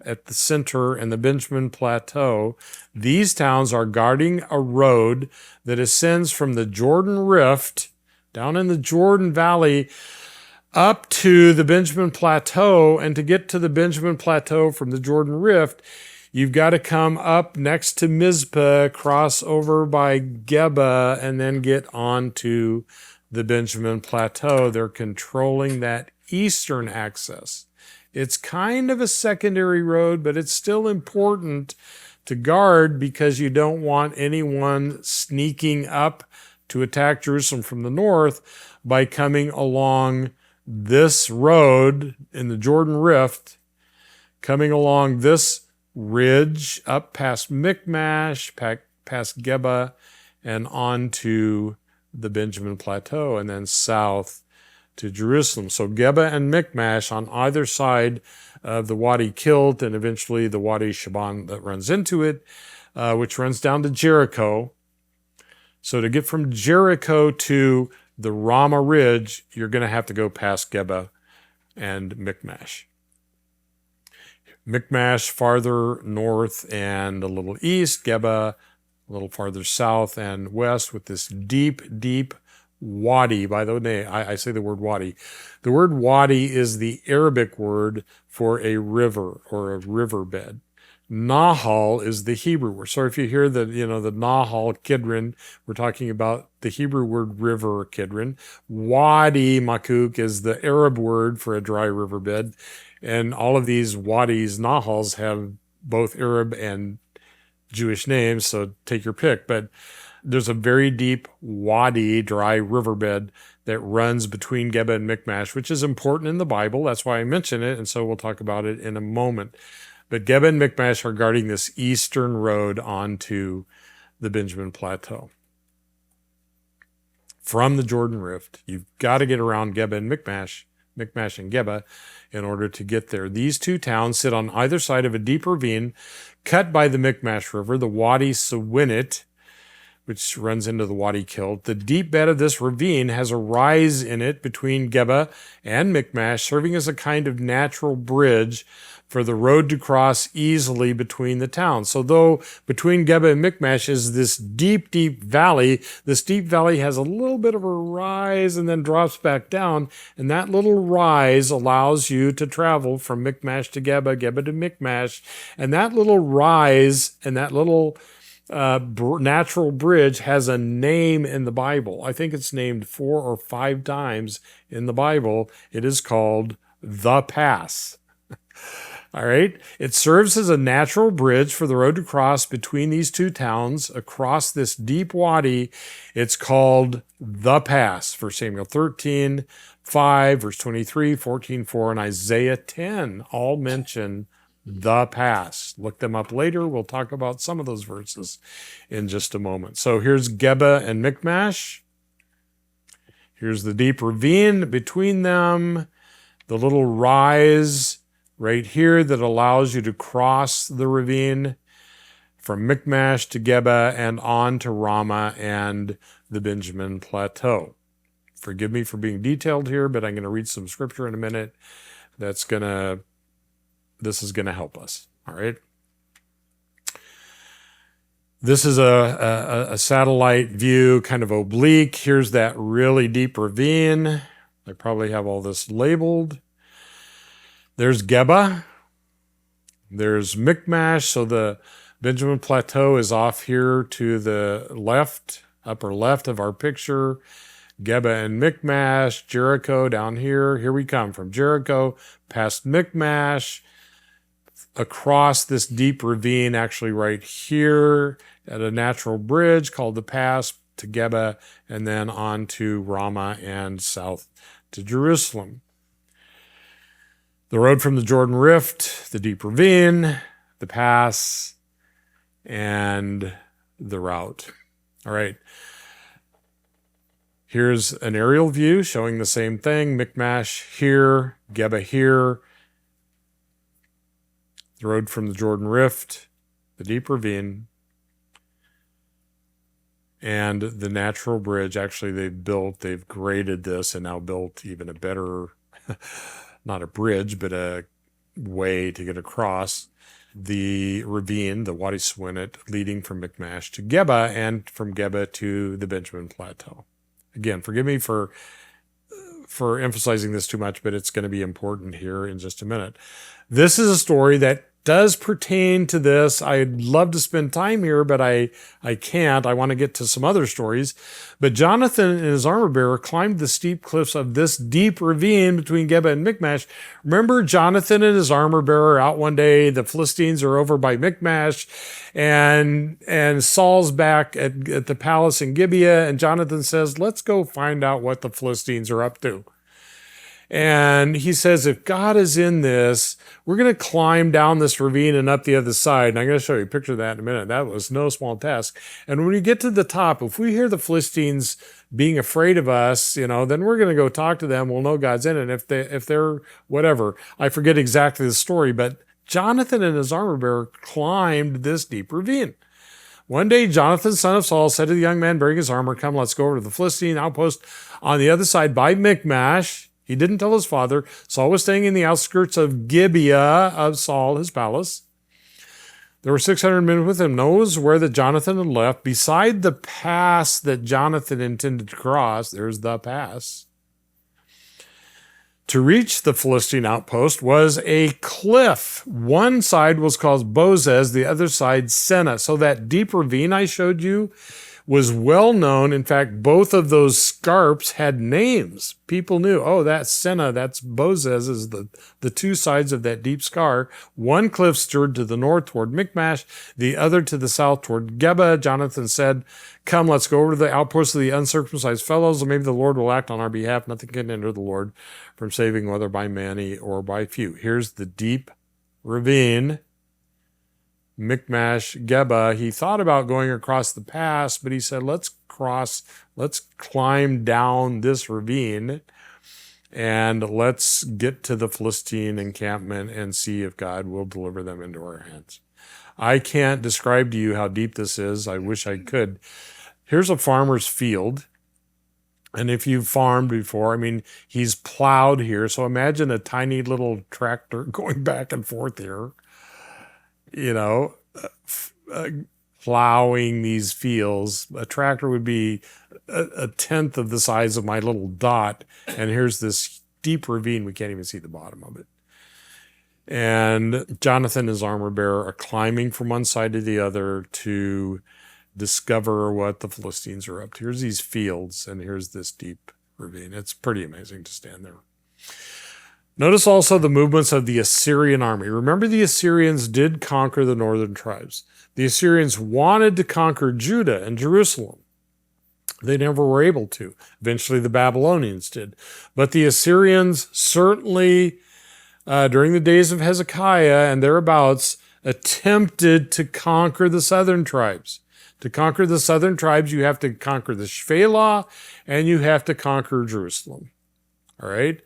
at the center and the Benjamin Plateau. These towns are guarding a road that ascends from the Jordan Rift down in the Jordan Valley up to the Benjamin Plateau. And to get to the Benjamin Plateau from the Jordan Rift, you've got to come up next to Mizpah, cross over by Geba, and then get onto the Benjamin Plateau. They're controlling that eastern access. It's kind of a secondary road, but it's still important to guard because you don't want anyone sneaking up to attack Jerusalem from the north by coming along this road in the Jordan Rift, coming along this ridge up past Michmash, past Geba, and on to the Benjamin Plateau, and then south to Jerusalem. So Geba and Michmash on either side of the Wadi Kilt, and eventually the Wadi Shaban that runs into it, which runs down to Jericho. So to get from Jericho to the Ramah Ridge, you're going to have to go past Geba and Michmash. Michmash farther north and a little east, Geba a little farther south and west, with this deep, deep wadi. By the way, I say the word wadi. The word wadi is the Arabic word for a river or a riverbed. Nahal is the Hebrew word. So if you hear the Nahal Kidron, we're talking about the Hebrew word river Kidron. Wadi Makuk is the Arab word for a dry riverbed. And all of these wadis, Nahals, have both Arab and Jewish names, so take your pick. But there's a very deep wadi, dry riverbed, that runs between Geba and Michmash, which is important in the Bible. That's why I mention it, and so we'll talk about it in a moment. But Geba and Michmash are guarding this eastern road onto the Benjamin Plateau. From the Jordan Rift, you've got to get around Geba and Michmash and Geba, in order to get there. These two towns sit on either side of a deep ravine cut by the Michmash River, the Wadi Sawinit, which runs into the Wadi Kilt. The deep bed of this ravine has a rise in it between Geba and Michmash, serving as a kind of natural bridge for the road to cross easily between the towns. So though between Geba and Michmash is this deep, deep valley, this deep valley has a little bit of a rise and then drops back down, and that little rise allows you to travel from Michmash to Geba, Geba to Michmash, and that little rise and that little natural bridge has a name in the Bible. I think it's named 4 or 5 times in the Bible. It is called the Pass. All right. It serves as a natural bridge for the road to cross between these two towns across this deep wadi. It's called the Pass. 1 Samuel 13, 5, verse 23, 14, 4, and Isaiah 10 all mention the Pass. Look them up later. We'll talk about some of those verses in just a moment. So here's Geba and Michmash. Here's the deep ravine between them, the little rise right here that allows you to cross the ravine from Michmash to Geba and on to Ramah and the Benjamin Plateau. Forgive me for being detailed here, but I'm going to read some scripture in a minute. This is going to help us. All right. This is a satellite view, kind of oblique. Here's that really deep ravine. I probably have all this labeled. There's Geba. There's Michmash. So the Benjamin Plateau is off here to the left, upper left of our picture. Geba and Michmash, Jericho down here. Here we come from Jericho, past Michmash, across this deep ravine, actually right here at a natural bridge called the Pass to Geba, and then on to Ramah and south to Jerusalem. The road from the Jordan Rift, the deep ravine, the pass, and the route. All right. Here's an aerial view showing the same thing. Michmash here, Geba here. The road from the Jordan Rift, the deep ravine, and the natural bridge. Actually, they've graded this and now built even a better, not a bridge, but a way to get across the ravine, the Wadi Swinnet, leading from Michmash to Geba and from Geba to the Benjamin Plateau. Again, forgive me for emphasizing this too much, but it's going to be important here in just a minute. This is a story that does pertain to this. I'd love to spend time here, but I can't. I want to get to some other stories. But Jonathan and his armor bearer climbed the steep cliffs of this deep ravine between Geba and Michmash. Remember, Jonathan and his armor bearer out one day. The Philistines are over by Michmash, and Saul's back at the palace in Gibeah, and Jonathan says, let's go find out what the Philistines are up to. And he says, if God is in this, we're going to climb down this ravine and up the other side. And I'm going to show you a picture of that in a minute. That was no small task. And when we get to the top, if we hear the Philistines being afraid of us, then we're going to go talk to them. We'll know God's in it. If they're whatever, I forget exactly the story, but Jonathan and his armor bearer climbed this deep ravine. One day, Jonathan, son of Saul, said to the young man bearing his armor, come, let's go over to the Philistine outpost on the other side by Michmash. He didn't tell his father. Saul was staying in the outskirts of Gibeah of Saul, his palace. There were 600 men with him. Knows where that Jonathan had left. Beside the pass that Jonathan intended to cross, there's the pass. To reach the Philistine outpost was a cliff. One side was called Bozez, the other side Senna. So that deep ravine I showed you was well known. In fact, both of those scarps had names. People knew, oh, that's Senna, that's Bozez, is the two sides of that deep scar. One cliff stood to the north toward Michmash, the other to the south toward Geba. Jonathan said, come, let's go over to the outpost of the uncircumcised fellows, and maybe the Lord will act on our behalf. Nothing can hinder the Lord from saving, whether by many or by few. Here's the deep ravine. Michmash, Geba. He thought about going across the pass, but he said, let's climb down this ravine and let's get to the Philistine encampment and see if God will deliver them into our hands. I can't describe to you how deep this is. I wish I could. Here's a farmer's field. And if you've farmed before, he's plowed here. So imagine a tiny little tractor going back and forth here. Plowing these fields. A tractor would be a tenth of the size of my little dot. And here's this deep ravine. We can't even see the bottom of it. And Jonathan, his armor bearer, are climbing from one side to the other to discover what the Philistines are up to. Here's these fields, and here's this deep ravine. It's pretty amazing to stand there. Notice also the movements of the Assyrian army. Remember, the Assyrians did conquer the northern tribes. The Assyrians wanted to conquer Judah and Jerusalem. They never were able to. Eventually, the Babylonians did. But the Assyrians certainly, during the days of Hezekiah and thereabouts, attempted to conquer the southern tribes. To conquer the southern tribes, you have to conquer the Shephelah, and you have to conquer Jerusalem. All right?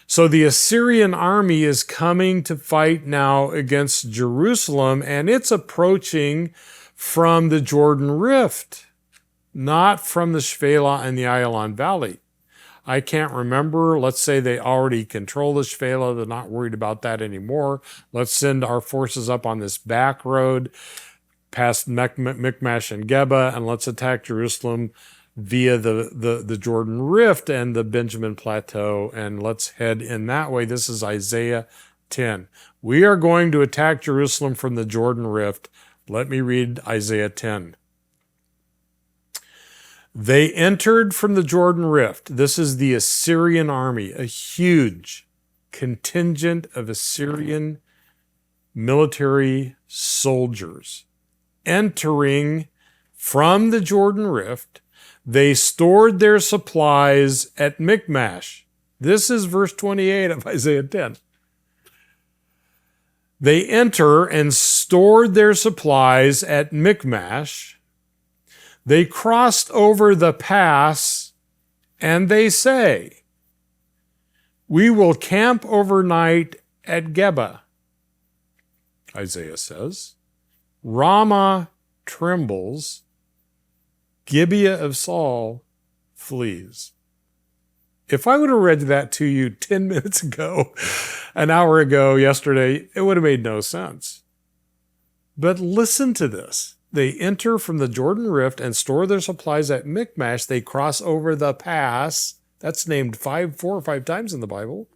So the Assyrian army is coming to fight now against Jerusalem, and it's approaching from the Jordan Rift, not from the Shephelah and the Ayalon Valley. I can't remember. Let's say they already control the Shephelah. They're not worried about that anymore. Let's send our forces up on this back road past Michmash and Geba, and let's attack Jerusalem via the Jordan Rift and the Benjamin Plateau, and let's head in that way. This is Isaiah 10. We are going to attack Jerusalem from the Jordan Rift. Let me read Isaiah 10. They entered from the Jordan Rift. This is the Assyrian army, a huge contingent of Assyrian military soldiers entering from the Jordan Rift. They stored their supplies at Michmash. This is verse 28 of Isaiah 10. They enter and stored their supplies at Michmash. They crossed over the pass, and they say, we will camp overnight at Geba. Isaiah says, Ramah trembles, Gibeah of Saul flees. If I would have read that to you 10 minutes ago, an hour ago, yesterday, it would have made no sense. But listen to this. They enter from the Jordan Rift and store their supplies at Michmash. They cross over the pass. That's named 4 or 5 times in the Bible.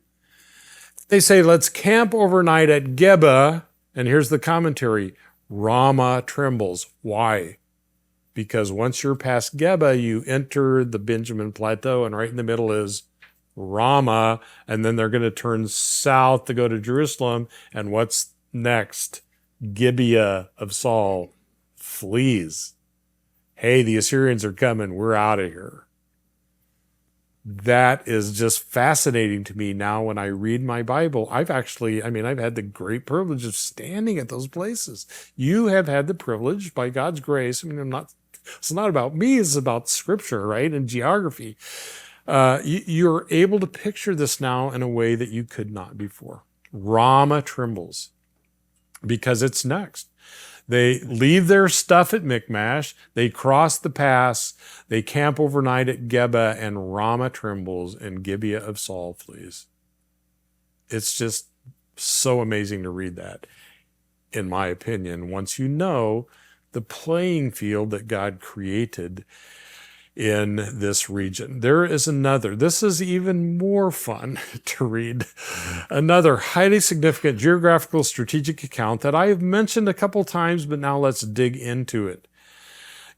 They say, let's camp overnight at Geba. And here's the commentary. Ramah trembles. Why? Because once you're past Geba, you enter the Benjamin Plateau, and right in the middle is Ramah, and then they're going to turn south to go to Jerusalem. And what's next? Gibeah of Saul flees. Hey, the Assyrians are coming. We're out of here. That is just fascinating to me now when I read my Bible. I've had the great privilege of standing at those places. You have had the privilege, by God's grace. It's not about me, it's about Scripture, right? And geography. You're able to picture this now in a way that you could not before. Ramah trembles because it's next. They leave their stuff at Michmash. They cross the pass. They camp overnight at Geba, and Ramah trembles, and Gibeah of Saul flees. It's just so amazing to read that, in my opinion, once you know the playing field that God created in this region. There is another. This is even more fun to read. Another highly significant geographical strategic account that I have mentioned a couple times, but now let's dig into it.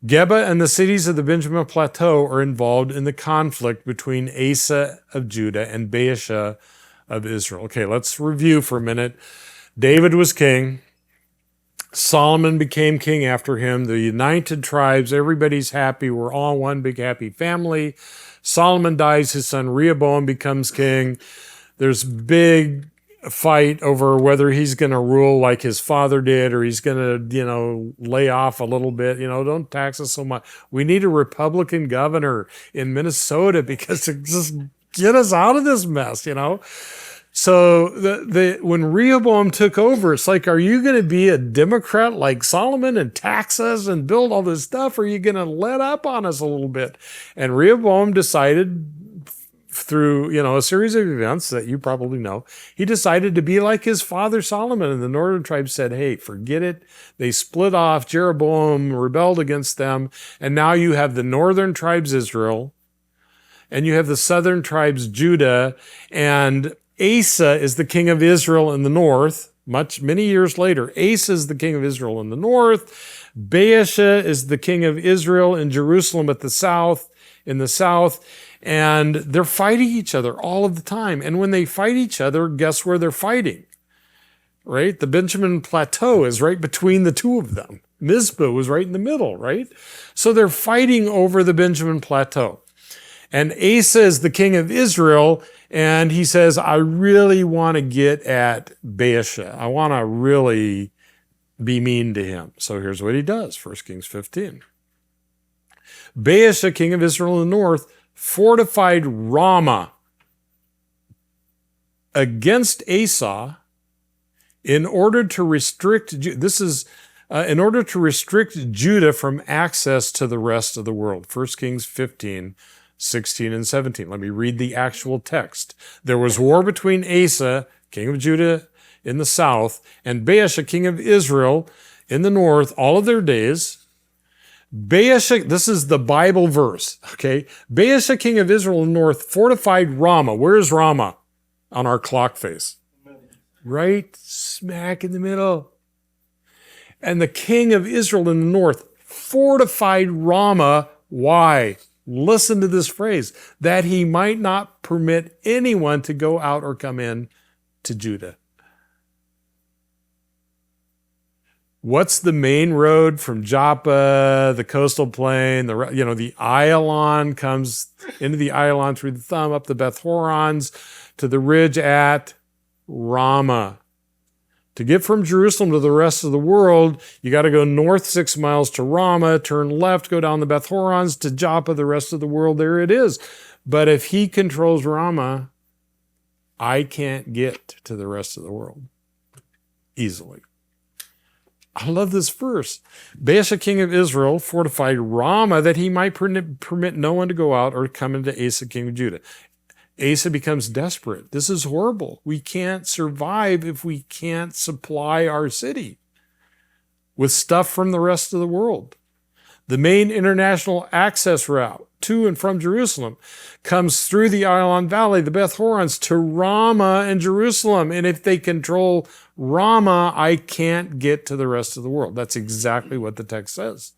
Geba and the cities of the Benjamin Plateau are involved in the conflict between Asa of Judah and Baasha of Israel. Okay, let's review for a minute. David was king. Solomon became king after him. The united tribes, everybody's happy. We're all one big happy family. Solomon dies. His son Rehoboam becomes king. There's big fight over whether he's going to rule like his father did, or he's going to, lay off a little bit. Don't tax us so much. We need a Republican governor in Minnesota because to just get us out of this mess, So when Rehoboam took over, it's like, are you going to be a Democrat like Solomon and tax us and build all this stuff? Or are you going to let up on us a little bit? And Rehoboam decided through, a series of events that you probably know, he decided to be like his father Solomon. And the northern tribes said, hey, forget it. They split off. Jeroboam rebelled against them. And now you have the northern tribes, Israel, and you have the southern tribes, Judah, and Asa is the king of Israel in the north. Many years later, Asa is the king of Israel in the north. Baasha is the king of Israel in Jerusalem in the south. And they're fighting each other all of the time. And when they fight each other, guess where they're fighting? Right? The Benjamin Plateau is right between the two of them. Mizpah was right in the middle, right? So they're fighting over the Benjamin Plateau. And Asa is the king of Israel, and he says, I really want to get at Baasha. I want to really be mean to him. So here's what he does, 1 Kings 15. Baasha, king of Israel in the north, fortified Ramah against Asa in order to restrict Judah from access to the rest of the world. 1 Kings 15, 16 and 17. Let me read the actual text. There was war between Asa, king of Judah in the south, and Baasha, king of Israel in the north, all of their days. Baasha, this is the Bible verse, okay? Baasha, king of Israel in the north, fortified Ramah. Where's Ramah on our clock face? Right smack in the middle. And the king of Israel in the north fortified Ramah. Why? Listen to this phrase, that he might not permit anyone to go out or come in to Judah. What's the main road from Joppa, the coastal plain, the Ayalon comes into the Ayalon through the thumb, up the Beth Horons to the ridge at Ramah. To get from Jerusalem to the rest of the world, you got to go north 6 miles to Ramah, turn left, go down the Beth Horons to Joppa, the rest of the world. There it is. But if he controls Ramah, I can't get to the rest of the world easily. I love this verse. Baasha, king of Israel, fortified Ramah that he might permit no one to go out or come into Asa, king of Judah. Asa becomes desperate. This is horrible. We can't survive if we can't supply our city with stuff from the rest of the world. The main international access route to and from Jerusalem comes through the Ion Valley, the Beth Horons, to Ramah and Jerusalem. And if they control Ramah, I can't get to the rest of the world. That's exactly what the text says.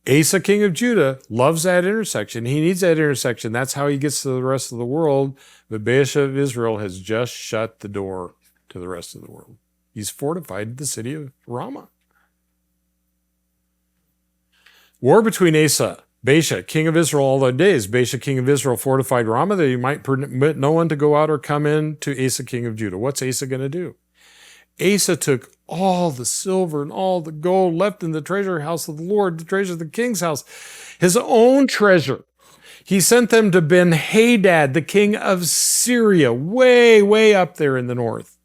Asa, king of Judah, loves that intersection. He needs that intersection. That's how he gets to the rest of the world. But Baasha of Israel has just shut the door to the rest of the world. He's fortified the city of Ramah. War between Asa, Baasha, king of Israel, all the days. Baasha, king of Israel, fortified Ramah that he might permit no one to go out or come in to Asa, king of Judah. What's Asa going to do? Asa took all the silver and all the gold left in the treasure house of the Lord, the treasure of the king's house, his own treasure. He sent them to Ben-Hadad, the king of Syria, way, way up there in the north.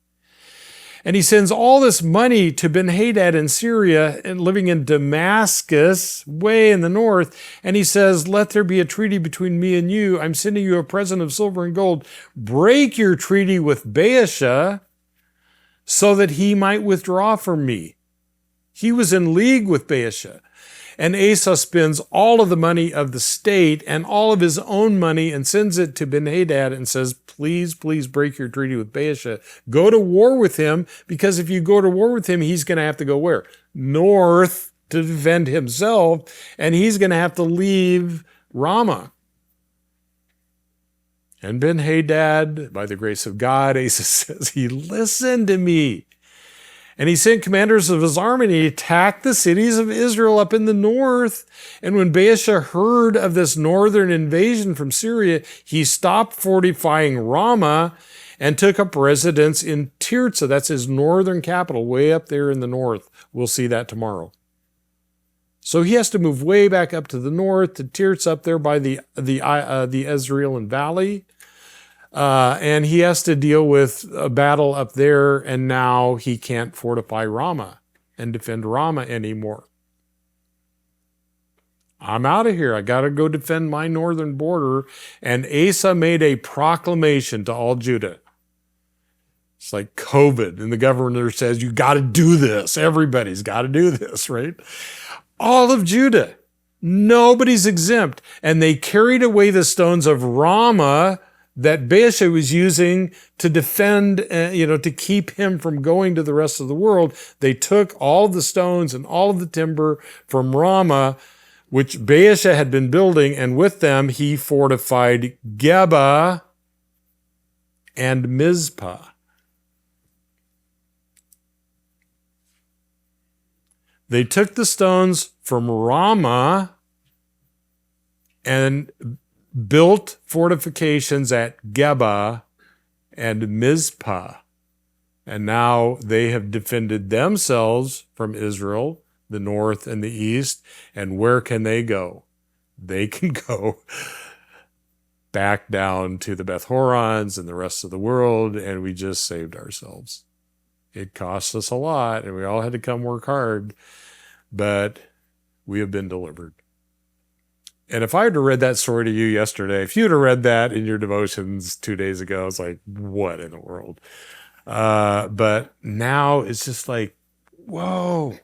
And he sends all this money to Ben-Hadad in Syria and living in Damascus, way in the north. And he says, let there be a treaty between me and you. I'm sending you a present of silver and gold. Break your treaty with Baasha, so that he might withdraw from me. He was in league with Baasha. And Asa spends all of the money of the state and all of his own money and sends it to Ben-Hadad and says, please, please break your treaty with Baasha. Go to war with him, because if you go to war with him, he's going to have to go where? North to defend himself, and he's going to have to leave Ramah. And Ben-Hadad, by the grace of God, Asa says, he listened to me. And he sent commanders of his army, and he attacked the cities of Israel up in the north. And when Baasha heard of this northern invasion from Syria, he stopped fortifying Ramah and took up residence in Tirzah. That's his northern capital, way up there in the north. We'll see that tomorrow. So he has to move way back up to the north to Tirzah, up there by the Ezraelan Valley. And he has to deal with a battle up there, and now he can't fortify Ramah and defend Ramah anymore. I'm out of here. I got to go defend my northern border. And Asa made a proclamation to all Judah. It's like COVID, and the governor says, you got to do this. Everybody's got to do this, right? All of Judah. Nobody's exempt. And they carried away the stones of Ramah that Baasha was using to defend, to keep him from going to the rest of the world. They took all the stones and all of the timber from Ramah, which Baasha had been building, and with them he fortified Geba and Mizpah. They took the stones from Ramah and built fortifications at Geba and Mizpah. And now they have defended themselves from Israel, the north and the east. And where can they go? They can go back down to the Beth Horons and the rest of the world, and we just saved ourselves. It cost us a lot, and we all had to come work hard, but we have been delivered. And if I had read that story to you yesterday, if you'd have read that in your devotions 2 days ago, it's like, what in the world? But now it's just like, whoa.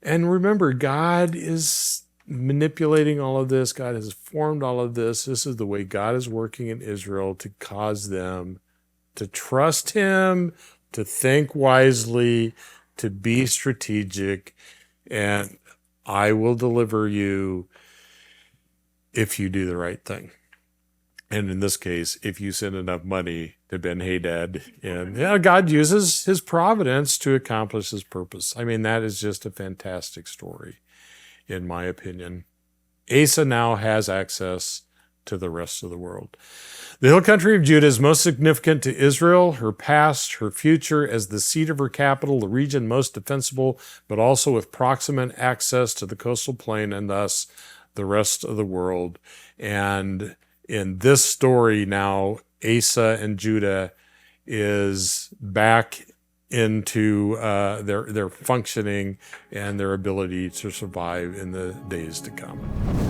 And remember, God is manipulating all of this. God has formed all of this. This is the way God is working in Israel to cause them to trust him, to think wisely, to be strategic. And I will deliver you if you do the right thing. And in this case, if you send enough money to Ben-Hadad, and God uses his providence to accomplish his purpose. I mean, that is just a fantastic story, in my opinion. Asa now has access to the rest of the world. The hill country of Judah is most significant to Israel, her past, her future, as the seat of her capital, the region most defensible, but also with proximate access to the coastal plain and thus the rest of the world. And in this story now, Asa and Judah is back into their functioning and their ability to survive in the days to come.